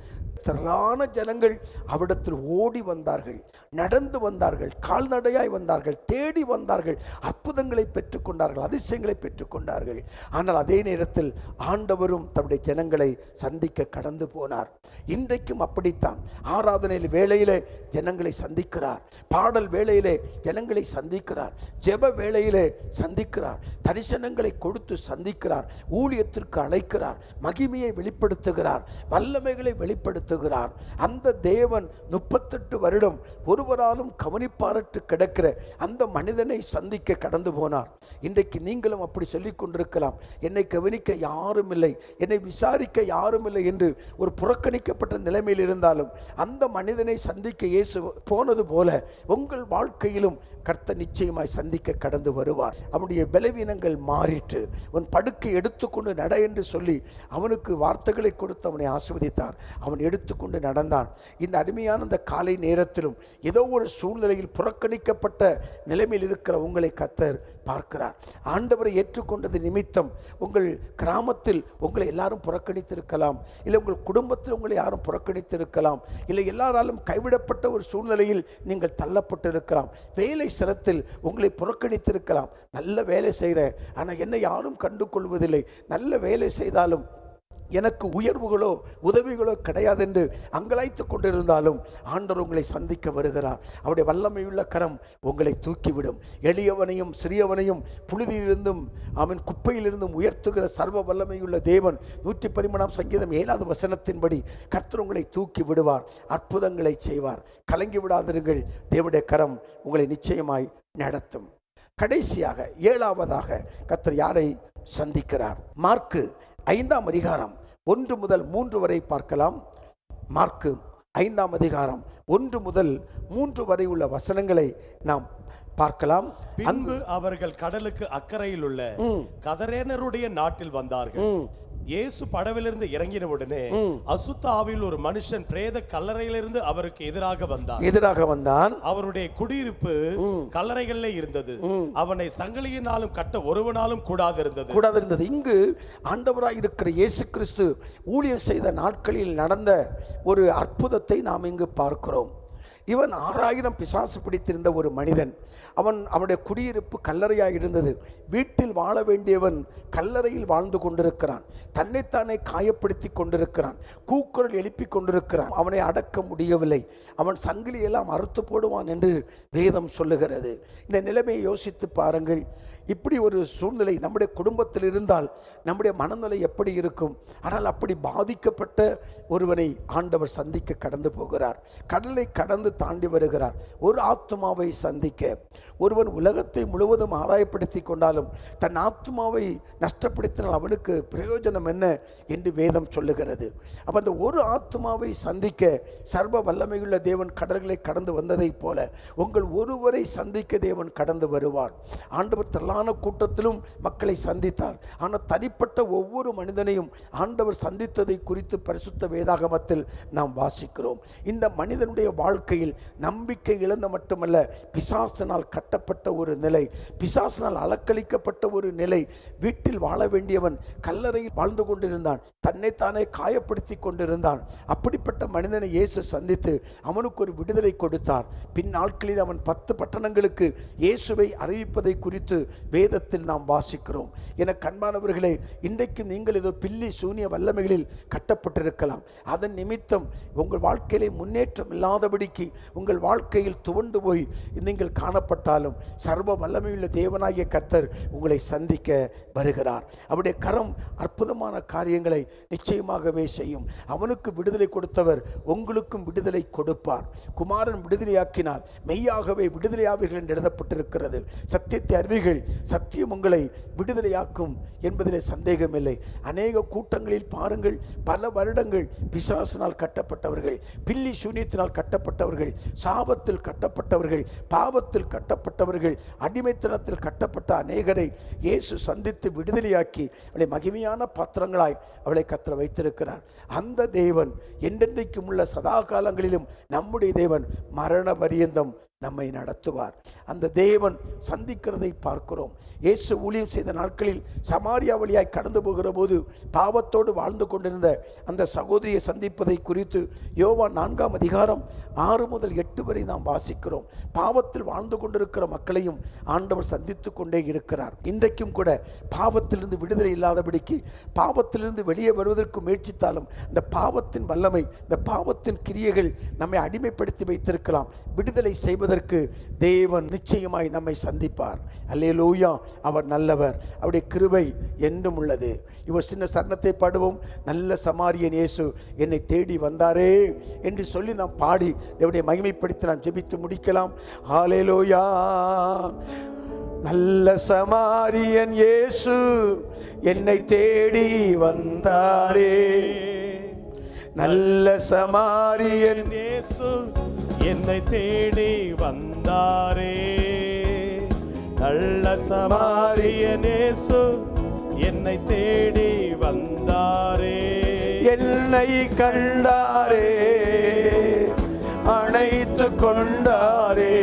S1: திரளான ஜனங்கள் அவிடத்தில் ஓடி வந்தார்கள், நடந்து வந்தார்கள், கால்நடையாய் வந்தார்கள், தேடி வந்தார்கள், அற்புதங்களை பெற்றுக்கொண்டார்கள், அதிசயங்களை பெற்றுக்கொண்டார்கள். ஆனால் அதே நேரத்தில் ஆண்டவரும் தன்னுடைய ஜனங்களை சந்திக்க கடந்து போனார். இன்றைக்கும் அப்படித்தான். ஆராதனையில் வேளையிலே ஜனங்களை சந்திக்கிறார், பாடல் வேளையிலே ஜனங்களை சந்திக்கிறார், ஜெப வேளையிலே சந்திக்கிறார், தரிசனங்களை கொடுத்து சந்திக்கிறார், ஊழியத்திற்கு அழைக்கிறார், மகிமையை வெளிப்படுத்துகிறார், வல்லமைகளை வெளிப்படுத்துகிறார். அந்த தேவன் 38 வருடம் ஒருவராலும் கவனிப்பாரற்று கிடக்கிற அந்த மனிதனை சந்திக்க கடந்து போனார். இன்றைக்கு நீங்களும் அப்படி சொல்லிக் கொண்டிருக்கலாம், என்னை கவனிக்க யாரும் இல்லை, என்னை விசாரிக்க யாரும் இல்லை என்று ஒரு புறக்கணிக்கப்பட்ட நிலைமையில் இருந்தாலும் அந்த மனிதனை சந்திக்க இயேசு போனது போல உங்கள் வாழ்க்கையிலும் கர்த்தர் நிச்சயமாய் சந்திக்க கடந்து வருவார். அவனுடைய பலவீனங்கள் மாறிட்டு உன் படுக்கை எடுத்துக்கொண்டு நட என்று சொல்லி அவனுக்கு வார்த்தைகளை கொடுத்து அவனை ஆசீர்வதித்தார். அவன் எடுத்துக்கொண்டு நடந்தான். இந்த அருமையான இந்த காலை நேரத்திலும் ஏதோ ஒரு சூழ்நிலையில் புறக்கணிக்கப்பட்ட நிலைமையில் இருக்கிற உங்களை கர்த்தர் பார்க்கிறார். ஆண்டவரை ஏற்றுக்கொண்டது நிமித்தம் உங்கள் கிராமத்தில் உங்களை எல்லாரும் புறக்கணித்திருக்கலாம், இல்லை உங்கள் குடும்பத்தில் உங்களை யாரும் புறக்கணித்திருக்கலாம், இல்லை எல்லாராலும் கைவிடப்பட்ட ஒரு சூழ்நிலையில் நீங்கள் தள்ளப்பட்டு இருக்கலாம், வேலை ஸ்தலத்தில் உங்களை புறக்கணித்திருக்கலாம். நல்ல வேலை செய்கிறேன், ஆனால் என்னை யாரும் கண்டு கொள்வதில்லை, நல்ல வேலை செய்தாலும் எனக்கு உயர்வுகளோ உதவிகளோ கிடையாது என்று அங்கலாய்த்து கொண்டிருந்தாலும் ஆண்டவர் உங்களை சந்திக்க வருகிறார். அவருடைய வல்லமையுள்ள கரம் உங்களை தூக்கிவிடும். எளியவனையும் சிறியவனையும் புழுதியிலிருந்தும் அவன் குப்பையிலிருந்தும் உயர்த்துகிற சர்வ வல்லமையுள்ள தேவன் 113ஆம் சங்கீதம் 7வது வசனத்தின்படி கர்த்தர் உங்களை தூக்கி விடுவார், அற்புதங்களை செய்வார். கலங்கி விடாதிருங்கள், தேவனுடைய கரம் உங்களை நிச்சயமாய் நடத்தும். கடைசியாக 7வதாக கர்த்தர் யாரை சந்திக்கிறார்? மார்க்கு 5ஆம் அதிகாரம் 1 முதல் 3 வரை பார்க்கலாம். மார்க்கு 5ஆம் அதிகாரம் 1 முதல் 3 வரை உள்ள வசனங்களை நாம் பார்க்கலாம்.
S2: பின்பு அவர்கள் கடலுக்கு அக்கறையில் உள்ள கதரேனருடைய நாட்டில் வந்தார்கள். இயேசு படவிலிருந்து இறங்கின உடனே அசுத்த ஆவியில் ஒரு மனுஷன் பிரேத கல்லறையிலிருந்து அவருக்கு எதிராக வந்தான். அவருடைய குடியிருப்பு கல்லறைகளிலே இருந்தது. அவனை சங்கிலியினாலும் கட்ட ஒருவனாலும் கூடாதிருந்தது.
S1: இங்கு ஆண்டவராய் இருக்கிற இயேசு கிறிஸ்து ஊழியம் செய்த நாட்களில் நடந்த ஒரு அற்புதத்தை நாம் இங்கு பார்க்கிறோம். இவன் 6000 பிசாசு பிடித்திருந்த ஒரு மனிதன். அவனுடைய குடியிருப்பு கல்லறையாக இருந்தது. வீட்டில் வாழ வேண்டியவன் கல்லறையில் வாழ்ந்து கொண்டிருக்கிறான். தன்னைத்தானே காயப்படுத்தி கொண்டிருக்கிறான். கூக்குரல் எழுப்பி கொண்டிருக்கிறான். அவனை அடக்க முடியவில்லை. அவன் சங்கிலியெல்லாம் அறுத்து போடுவான் என்று வேதம் சொல்லுகிறது. இந்த நிலைமையை யோசித்து பாருங்கள். இப்படி ஒரு சூழ்நிலை நம்முடைய குடும்பத்தில் இருந்தால் நம்முடைய மனநிலை எப்படி இருக்கும்? ஆனால் அப்படி பாதிக்கப்பட்ட ஒருவனை ஆண்டவர் சந்திக்க கடந்து போகிறார். கடலை கடந்து தாண்டி வருகிறார். ஒரு ஆத்துமாவை சந்திக்க. ஒருவன் உலகத்தை முழுவதும் ஆதாயப்படுத்தி கொண்டாலும் தன் ஆத்துமாவை நஷ்டப்படுத்தினால் அவனுக்கு பிரயோஜனம் என்ன என்று வேதம் சொல்லுகிறது. அப்போ அந்த ஒரு ஆத்துமாவை சந்திக்க சர்வ வல்லமையுள்ள தேவன் கடல்களை கடந்து வந்ததைப் போல உங்கள் ஒருவரை சந்திக்க தேவன் கடந்து வருவார். ஆண்டவர் திரளான கூட்டத்திலும் மக்களை சந்தித்தார். ஆனால் தனிப்பட்ட ஒவ்வொரு மனிதனையும் ஆண்டவர் சந்தித்ததை குறித்து பரிசுத்த வேதாகமத்தில் நாம் வாசிக்கிறோம். இந்த மனிதனுடைய வாழ்க்கையில் நம்பிக்கை இழந்த மட்டுமல்ல, பிசாசினால் கட்டப்பட்ட ஒரு நிலை, பிசாசினால் அலக்களிக்கப்பட்ட ஒரு நிலை. வீட்டில் வாழ வேண்டியவன் கல்லறையில் வாழ்ந்து கொண்டிருந்தான், தன்னைத்தானே காயப்படுத்தி கொண்டிருந்தான். அப்படிப்பட்ட மனிதனை இயேசு சந்தித்து அவனுக்கு ஒரு விடுதலை கொடுத்தார். பின் நாட்களில் அவன் 10 பட்டணங்களுக்கு இயேசுவை அறிவிப்பதை குறித்து வேதத்தில் நாம் வாசிக்கிறோம். என கண்பானவர்களே, இன்றைக்கும் நீங்கள் ஏதோ பில்லி சூனிய வல்லமைகளில் கட்டப்பட்டிருக்கலாம். அதன் நிமித்தம் உங்கள் வாழ்க்கையிலே முன்னேற்றம் இல்லாதபடிக்கு உங்கள் வாழ்க்கையில் துவண்டு போய் நீங்கள் காணப்பட்டாலும் சர்வ வல்லமையுள்ள தேவனாகிய கர்த்தர் உங்களை சந்திக்க வருகிறார். அவருடைய கரம் அற்புதமான காரியங்களை நிச்சயமாகவே செய்யும். அவனுக்கு விடுதலை கொடுத்தவர் உங்களுக்கும் விடுதலை கொடுப்பார். குமாரன் விடுதலையாக்கினார், மெய்யாகவே விடுதலையாவீர்கள் என்று எழுதப்பட்டிருக்கிறது. சத்தியத்தை அறிவீர்கள், சத்தியம் உங்களை விடுதலையாக்கும் என்பதிலே சந்தேகமில்லை. அநேக கூட்டங்களில் பாருங்கள், பல வருடங்கள் பிசாசினால் கட்டப்பட்டவர்கள், பில்லி சூனியத்தினால் கட்டப்பட்டவர்கள், சாபத்தில் கட்டப்பட்டவர்கள், பாவத்தில் கட்டப்பட்டவர்கள், அடிமைத்தனத்தில் கட்டப்பட்ட அநேகரை இயேசு சந்தித்து விடுதலையாக்கி அவளை மகிமையான பாத்திரங்களாய் அவளை கர்த்தர் வைத்திருக்கிறார். அந்த தேவன் என்றென்றைக்கும் உள்ள சதா காலங்களிலும் நம்முடைய தேவன் மரண பரியந்தம் நம்மை நடத்துவார். அந்த தேவன் சந்திக்கிறதை பார்க்கிறோம். இயேசு ஊழியம் செய்த நாட்களில் சமாரியா வழியாய் கடந்து போகிற போது பாவத்தோடு வாழ்ந்து கொண்டிருந்த அந்த சகோதரியை சந்திப்பதை குறித்து யோவான் 4ஆம் அதிகாரம் 6 முதல் 8 வரை நாம் வாசிக்கிறோம். பாவத்தில் வாழ்ந்து கொண்டிருக்கிற மக்களையும் ஆண்டவர் சந்தித்து கொண்டே இருக்கிறார். இன்றைக்கும் கூட பாவத்திலிருந்து விடுதலை இல்லாதபடிக்கு, பாவத்திலிருந்து வெளியே வருவதற்கு முயற்சித்தாலும் இந்த பாவத்தின் வல்லமை, இந்த பாவத்தின் கிரியைகள் நம்மை அடிமைப்படுத்தி வைத்திருக்கலாம். விடுதலை செய்வது தேவன் நிச்சயமாய் நம்மை சந்திப்பார். அல்லேலூயா. அவர் நல்லவர், அவருடைய கிருபை என்றும் உள்ளது. இவர் சின்ன சரணத்தை பாடுவோம். நல்ல சமாரியன் இயேசு என்னை தேடி வந்தாரே என்று சொல்லி நாம் பாடி தேவனுடைய மகிமைப்படுத்தி நாம் ஜெபித்து முடிக்கலாம். அல்லேலூயா. நல்ல சமாரியன் இயேசு என்னை தேடி வந்தாரே, நல்ல சமாரியன்
S2: இயேசு என்னை தேடி வந்தாரே, நல்ல சமாரியன் இயேசு என்னை தேடி வந்தாரே,
S1: என்னை கண்டாரே, அணைத்து கொண்டாரே,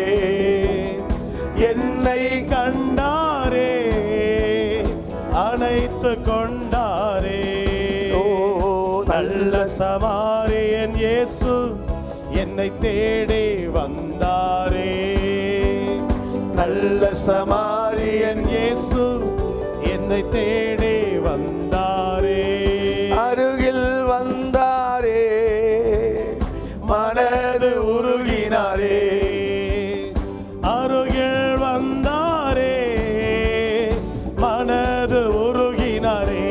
S2: என்னை கண்டாரே, அணைத்து கொண்டாரே.
S1: ஓ
S2: நல்ல சமாரியன் இயேசு என்னை தேடி வந்தாரே,
S1: நல்ல சமாரியன்
S2: இயேசு என்னை தேடி வந்தாரே,
S1: அருகில் வந்தாரே, மனது உருகினாரே,
S2: அருகில் வந்தாரே, மனது உருகினாரே.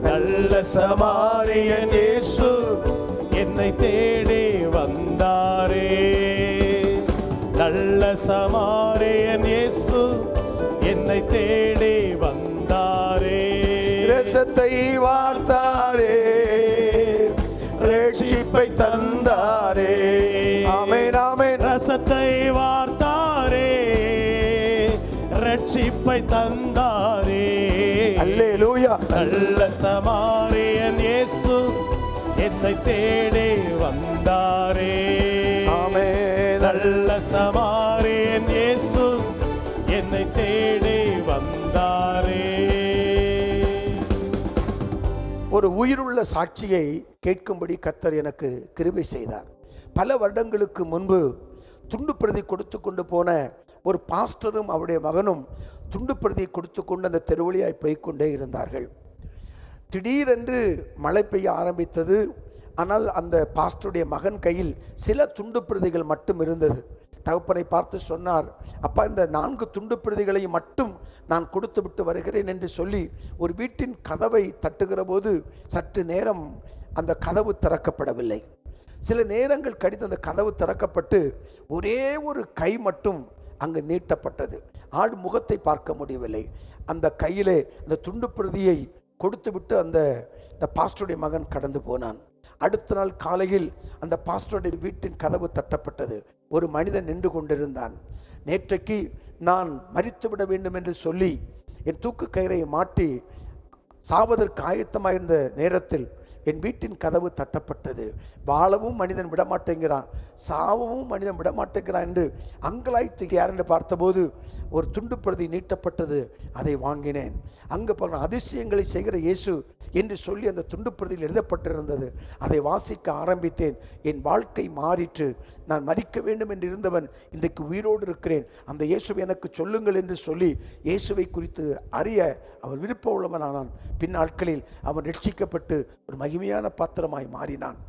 S2: நல்ல சமாரியன் இயேசு என்னை தேடி வந்தாரே, நல்ல சமாரியன் இயேசு என்னை தேடி வந்தாரே.
S1: இரசத்தை வார்த்தாரே, ரட்சிப்பை தந்தாரே. ஆமென் ஆமென்.
S2: ரசத்தை வார்த்தாரே, ரட்சிப்பை தந்தாரே.
S1: அல்லேலூயா.
S2: நல்ல சமாரியன் இயேசு என்னை தேடி வந்தாரே,
S1: ஆமென்.
S2: நல்ல சமாரியன் இயேசு என்னை தேடி வந்தாரே.
S1: ஒரு உயிருள்ள சாட்சியை கேட்கும்படி கர்த்தர் எனக்கு கிருபை செய்தார். பல வருடங்களுக்கு முன்பு துண்டு பிரதி கொடுத்து கொண்டு போன ஒரு பாஸ்டரும் அவருடைய மகனும் துண்டு பிரதியை கொடுத்து கொண்டு அந்த தெருவழியாய் போய்கொண்டே இருந்தார்கள். திடீரென்று மழை பெய்ய ஆரம்பித்தது. ஆனால் அந்த பாஸ்டருடைய மகன் கையில் சில துண்டு பிரதிகள் மட்டும் இருந்தது. தகப்பனை பார்த்து சொன்னார், அப்பா இந்த 4 துண்டு பிரதிகளை மட்டும் நான் கொடுத்து விட்டு வருகிறேன் என்று சொல்லி ஒரு வீட்டின் கதவை தட்டுகிற போது சற்று நேரம் அந்த கதவு திறக்கப்படவில்லை. சில நேரங்கள் கழித்து அந்த கதவு திறக்கப்பட்டு ஒரே ஒரு கை மட்டும் அங்கு நீட்டப்பட்டது. ஆடு முகத்தை பார்க்க முடியவில்லை. அந்த கையிலே அந்த துண்டு பிரதியை கொடுத்து விட்டு அந்த பாஸ்டருடைய மகன் கடந்து போனான். அடுத்த நாள் காலையில் அந்த பாஸ்டருடைய வீட்டின் கதவு தட்டப்பட்டது. ஒரு மனிதன் நின்று கொண்டிருந்தான். நேற்றைக்கு நான் மரித்துவிட வேண்டும் என்று சொல்லி என் தூக்கு கயிறை மாட்டி சாவதற்கு ஆயத்தமாயிருந்த நேரத்தில் என் வீட்டின் கதவு தட்டப்பட்டது. வாழவும் மனிதன் விடமாட்டேங்கிறான், சாவவும் மனிதன் விடமாட்டேங்கிறான் என்று அங்கலாய்த்து யார் என்று பார்த்தபோது ஒரு துண்டு பிரதி நீட்டப்பட்டது, அதை வாங்கினேன். அங்கே பாருங்க, அதிசயங்களை செய்கிற இயேசு என்று சொல்லி அந்த துண்டு பிரதியில் எழுதப்பட்டிருந்தது. அதை வாசிக்க ஆரம்பித்தேன். என் வாழ்க்கை மாறிற்று. நான் மரிக்க வேண்டும் என்று இருந்தவன் இன்றைக்கு உயிரோடு இருக்கிறேன். அந்த இயேசுவை எனக்கு சொல்லுங்கள் என்று சொல்லி இயேசுவை குறித்து அறிய அவர் விருப்பம் உள்ளவனானான். பின் நாட்களில் அவன் ரட்சிக்கப்பட்டு ஒரு மகிமையான பாத்திரமாய் மாறினான்.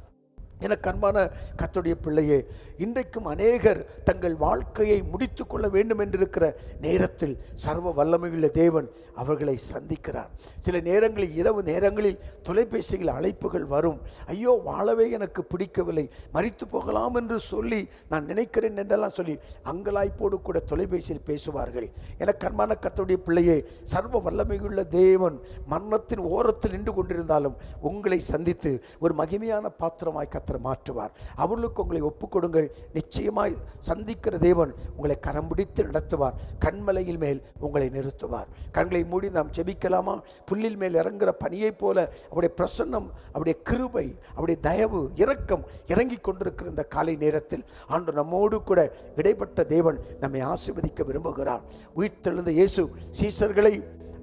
S1: எனக்கு அன்பான கர்த்தருடைய பிள்ளையே, இன்றைக்கும் அநேகர் தங்கள் வாழ்க்கையை முடித்து கொள்ள வேண்டும் என்றிருக்கிற நேரத்தில் சர்வ வல்லமையுள்ள தேவன் அவர்களை சந்திக்கிறார். சில நேரங்களில், இரவு நேரங்களில் தொலைபேசியில் அழைப்புகள் வரும். ஐயோ, வாழவே எனக்கு பிடிக்கவில்லை, மரித்து போகலாம் என்று சொல்லி நான் நினைக்கிறேன் என்றெல்லாம் சொல்லி அங்கலாய்ப்போடு கூட தொலைபேசியில் பேசுவார்கள். எனக்கு அன்பான கர்த்தருடைய பிள்ளையே, சர்வ வல்லமையுள்ள தேவன் மரணத்தின் ஓரத்தில் நின்று கொண்டிருந்தாலும் உங்களை சந்தித்து ஒரு மகிமையான பாத்திரமாய் மாற்றுவார். அவர்களுக்கு உங்களை ஒப்புக் கொடுங்கள். நிச்சயமாய் சந்திக்கிற தேவன் உங்களை கரம் பிடித்து நடத்துவார். கண்மலையில் மேல் உங்களை நிறுத்துவார். கண்களை மூடி நாம் ஜெபிக்கலாமா? புல்லில் மேல் இறங்குற பனியை போல அவருடைய பிரசன்னம், அவருடைய கிருபை, அவருடைய தயவு, இரக்கம் இறங்கி கொண்டிருக்கிற இந்த காலை நேரத்தில் ஆண்டவர் நம்மோடு கூட இடைப்பட்ட தேவன் நம்மை ஆசீர்வதிக்க விரும்புகிறார். உயிர்த்தெழுந்த இயேசு சீசர்களை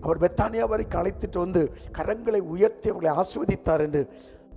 S1: அவர் பெத்தானியா வரைக்கும் அழைத்துட்டு வந்து கரங்களை உயர்த்தி அவர்களை ஆசீர்வதித்தார் என்று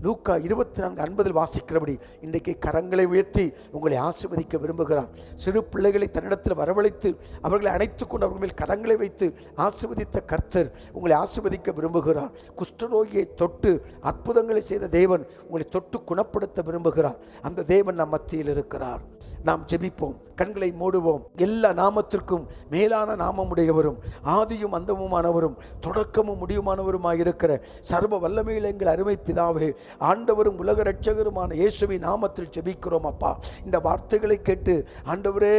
S1: லூக்கா 24:50 வாசிக்கிறபடி இன்றைக்கு கரங்களை உயர்த்தி உங்களை ஆசீர்வதிக்க விரும்புகிறார். சிறு பிள்ளைகளை தன்னிடத்தில் வரவழைத்து அவர்களை அணைத்துக் கொண்டு அவர்கள் மேல் கரங்களை வைத்து ஆசீர்வதித்த கர்த்தர் உங்களை ஆசீர்வதிக்க விரும்புகிறார். குஷ்டரோகியை தொட்டு அற்புதங்களை செய்த தேவன் உங்களை தொட்டு குணப்படுத்த விரும்புகிறார். அந்த தேவன் நம் மத்தியில் இருக்கிறார். நாம் ஜெபிப்போம், கண்களை மூடுவோம். எல்லா நாமத்திற்கும் மேலான நாமமுடையவரும் ஆதியும் அந்தமுமானவரும் தொடக்கமும் முடிவுமானவருமாய் இருக்கிற சர்வ வல்லமையில் எங்கள் அருமை பிதாவே, ஆண்டவரும் உலக இரட்சகருமான இயேசுவின் நாமத்தில் ஜெபிக்கிறோம் அப்பா. இந்த வார்த்தைகளை கேட்டு ஆண்டவரே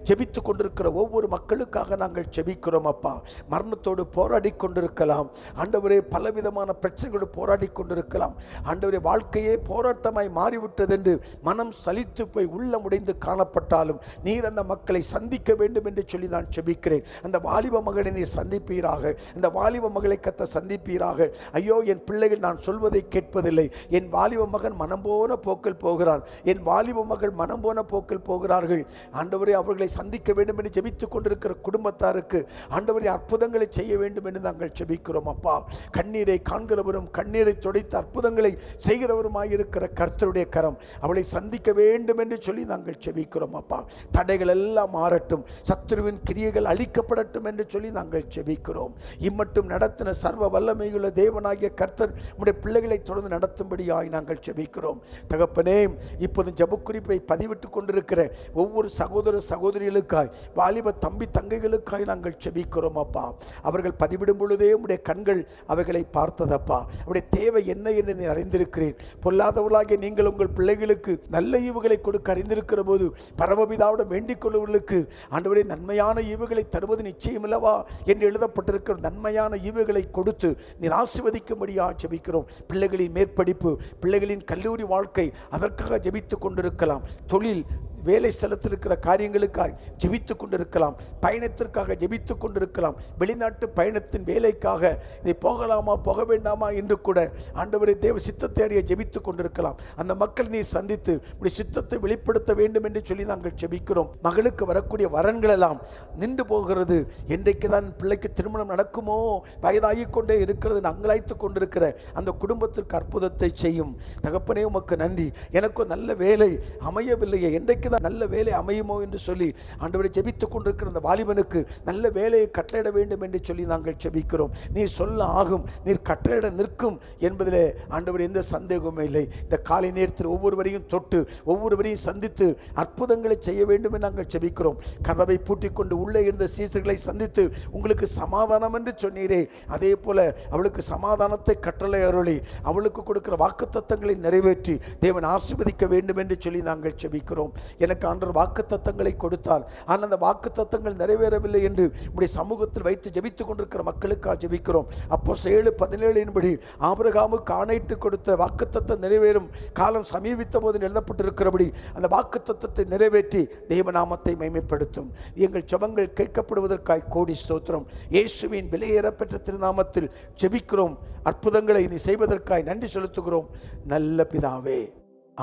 S1: ஜெபித்துக் கொண்டிருக்கிற ஒவ்வொரு மக்களுக்காக நாங்கள் ஜெபிக்கிறோம் அப்பா. மரணத்தோடு போராடி கொண்டிருக்கலாம் ஆண்டவரே, பலவிதமான பிரச்சனைகளோடு போராடி கொண்டிருக்கலாம் ஆண்டவரே. வாழ்க்கையே போராட்டமாய் மாறிவிட்டது என்று மனம் சலித்து போய் உள்ளமுடைந்து காணப்பட்டாலும் நீர் அந்த மக்களை சந்திக்க வேண்டும் என்று சொல்லி நான் ஜெபிக்கிறேன். அந்த வாலிப மகனை நீர் சந்திப்பீராக, அந்த வாலிப மகளை கத்த சந்திப்பீராக. ஐயோ, என் பிள்ளைகள் நான் சொல்வதை கேட்பதில்லை, என் வாலிப மகன் மனம் போன போக்கில் போகிறான், என் வாலிப மகள் மனம் போன போக்கில் போகிறார்கள். ஆண்டவரே, அவர்களை சந்திக்க வேண்டும் என்று ஜெபித்துக் கொண்டிருக்கிற குடும்பத்தாருக்கு ஆண்டவரே அற்புதங்களை செய்ய வேண்டும் என்று நாங்கள் ஜெபிக்கிறோம் அப்பா. கண்ணீரை காண்கிறவரும் கண்ணீரை துடைத்து அற்புதங்களை செய்கிறவருமாயிருக்கிற கர்த்தருடைய கரம் அவளை சந்திக்க வேண்டும் என்று சொல்லி நாங்கள் ஜெபிக்கிறோம் அப்பா. தடைகள் எல்லாம் மாறட்டும், சத்துருவின் கிரியைகள் அழிக்கப்படட்டும் என்று சொல்லி நாங்கள் ஜெபிக்கிறோம். இம்மட்டும் நடத்தின சர்வ வல்லமையுள்ள தேவனாகிய கர்த்தர் உம்முடைய பிள்ளைகளை தொடர்ந்து நடத்தும்படியாய் நாங்கள் ஜெபிக்கிறோம். தகப்பனே, இப்போது ஜெபக்குறிப்பை பதிவிட்டுக் கொண்டிருக்கிற ஒவ்வொரு சகோதர சகோதரிகளுக்காய், வாலிப தம்பி தங்கைகளுக்காய் நாங்கள் ஜெபிக்கிறோம் அப்பா. அவர்கள் பதிவிடும் பொழுதே உம்முடைய கண்கள் அவைகளை பார்த்ததப்பா. அவருடைய தேவை என்ன என்று நீ அறிந்திருக்கிறேன். பொல்லாதவர்களாகிய நீங்கள் உங்கள் பிள்ளைகளுக்கு நல்ல ஈவுகளை கொடுக்க அறிந்திருக்கிற போது பரமபிதாவிடம் வேண்டிக் கொள்ளுவர்களுக்கு ஆண்டவரே நன்மையான ஈவுகளை தருவது நிச்சயமில்லவா என்று எழுதப்பட்டிருக்கிற நன்மையான ஈவுகளை கொடுத்து நீர் ஆசீர்வதிக்கும்படியா ஜெபிக்கிறோம். பிள்ளைகளின் மேற்படிப்பு, பிள்ளைகளின் கல்லூரி வாழ்க்கை, அதற்காக ஜெபித்துக் கொண்டிருக்கலாம். தொழில், வேலை ஸ்தலத்தில் இருக்கிற காரியங்களுக்காக ஜெபித்துக் கொண்டிருக்கலாம். பயணத்திற்காக ஜெபித்துக் கொண்டிருக்கலாம். வெளிநாட்டு பயணத்தின் வேலைக்காக இதை போகலாமா போக வேண்டாமா என்று கூட ஆண்டவரே தேவ சித்தத்தை அறிய ஜெபித்துக் கொண்டிருக்கலாம். அந்த மக்கள் நீ சந்தித்து உடைய சித்தத்தை வெளிப்படுத்த வேண்டும் என்று சொல்லி நாங்கள் ஜெபிக்கிறோம். மகளுக்கு வரக்கூடிய வரன்கள் எல்லாம் நின்று போகிறது. என்றைக்கு தான் பிள்ளைக்கு திருமணம் நடக்குமோ, வயதாகி கொண்டே இருக்கிறது, அங்கலாய்த்து கொண்டிருக்கிற அந்த குடும்பத்திற்கு அற்புதத்தை செய்யும். தகப்பனே, உமக்கு நன்றி. எனக்கு நல்ல வேலை அமையவில்லையே, என்றைக்கு நல்ல வேலை அமையுமோ என்று சொல்லி ஆண்டவரை ஜெபித்துக் கொண்டிருக்கிற அந்த வாலிபனுக்கு நல்ல வேலையை கட்டளையிட வேண்டும் என்று சொல்லி நாங்கள் ஜெபிக்கிறோம். நீர் சொல்ல ஆகும், நீர் கட்டளையிட நிற்கும் என்பதிலே ஆண்டவர் எந்த சந்தேகமும் இல்லை. இந்த காலை நேரத்தில் ஒவ்வொருவரையும் தொட்டு ஒவ்வொருவரையும் சந்தித்து அற்புதங்களை செய்ய வேண்டும் என்று நாங்கள் ஜெபிக்கிறோம். கதவை பூட்டிக் கொண்டு உள்ளே இருந்த சீசர்களை சந்தித்து உங்களுக்கு சமாதானம் என்று சொன்னீரே, அதே போல அவளுக்கு சமாதானத்தை கட்டளை அருளி அவளுக்கு கொடுக்கிற வாக்குத்தத்தங்களை நிறைவேற்றி தேவன் ஆசீர்வதிக்க வேண்டும் என்று சொல்லி நாங்கள் ஜெபிக்கிறோம். எனக்கு ஆண்டவர் வாக்குத்தத்தங்களை கொடுத்தார், ஆனால் அந்த வாக்குத்தத்தங்கள் நிறைவேறவில்லை என்று உடைய சமூகத்தில் வைத்து ஜெபித்துக் கொண்டிருக்கிற மக்களுக்காக ஜெபிக்கிறோம். அப்போ 7:17 ஆபிரகாமுக்கு ஆணையிட்டு கொடுத்த வாக்குத்தத்தம் நிறைவேறும் காலம் சமீபித்த போது எழுதப்பட்டிருக்கிறபடி அந்த வாக்குத்தத்தத்தை நிறைவேற்றி தேவநாமத்தை மகிமைப்படுத்தும். எங்கள் ஜெபங்கள் கேட்கப்படுவதற்காய் கோடி ஸ்தோத்திரம். இயேசுவின் விலையேறப்பெற்ற திருநாமத்தில் ஜெபிக்கிறோம். அற்புதங்களை நீ செய்வதற்காய் நன்றி செலுத்துகிறோம் நல்ல பிதாவே.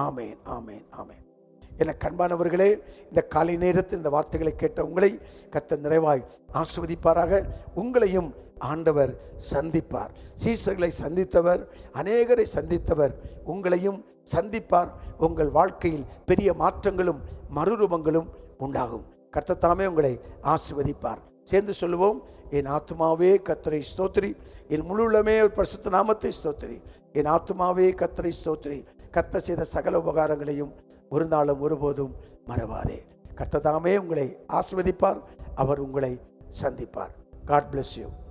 S1: ஆமேன், ஆமேன், ஆமேன். என கண்பானவர்களே, இந்த காலை நேரத்தில் இந்த வார்த்தைகளை கேட்ட உங்களை கர்த்தர் நிறைவாய் ஆசீர்வதிப்பாராக. உங்களையும் ஆண்டவர் சந்திப்பார். சீசர்களை சந்தித்தவர், அநேகரை சந்தித்தவர், உங்களையும் சந்திப்பார். உங்கள் வாழ்க்கையில் பெரிய மாற்றங்களும் மறுரூபங்களும் உண்டாகும். கர்த்தர் தாமே உங்களை ஆசீர்வதிப்பார். சேர்ந்து சொல்லுவோம், என் ஆத்துமாவே கர்த்தரை ஸ்தோத்திரி, என் முழு உள்ளமே பரிசுத்த நாமத்தை ஸ்தோத்திரி. என் ஆத்துமாவே கர்த்தரை ஸ்தோத்திரி, கர்த்தர் செய்த சகல உபகாரங்களையும் ஒரு நாளும் ஒருபோதும் மறவாதே. கர்த்தர் தாமே உங்களை ஆசீர்வதிப்பார். அவர் உங்களை சந்திப்பார். God bless you.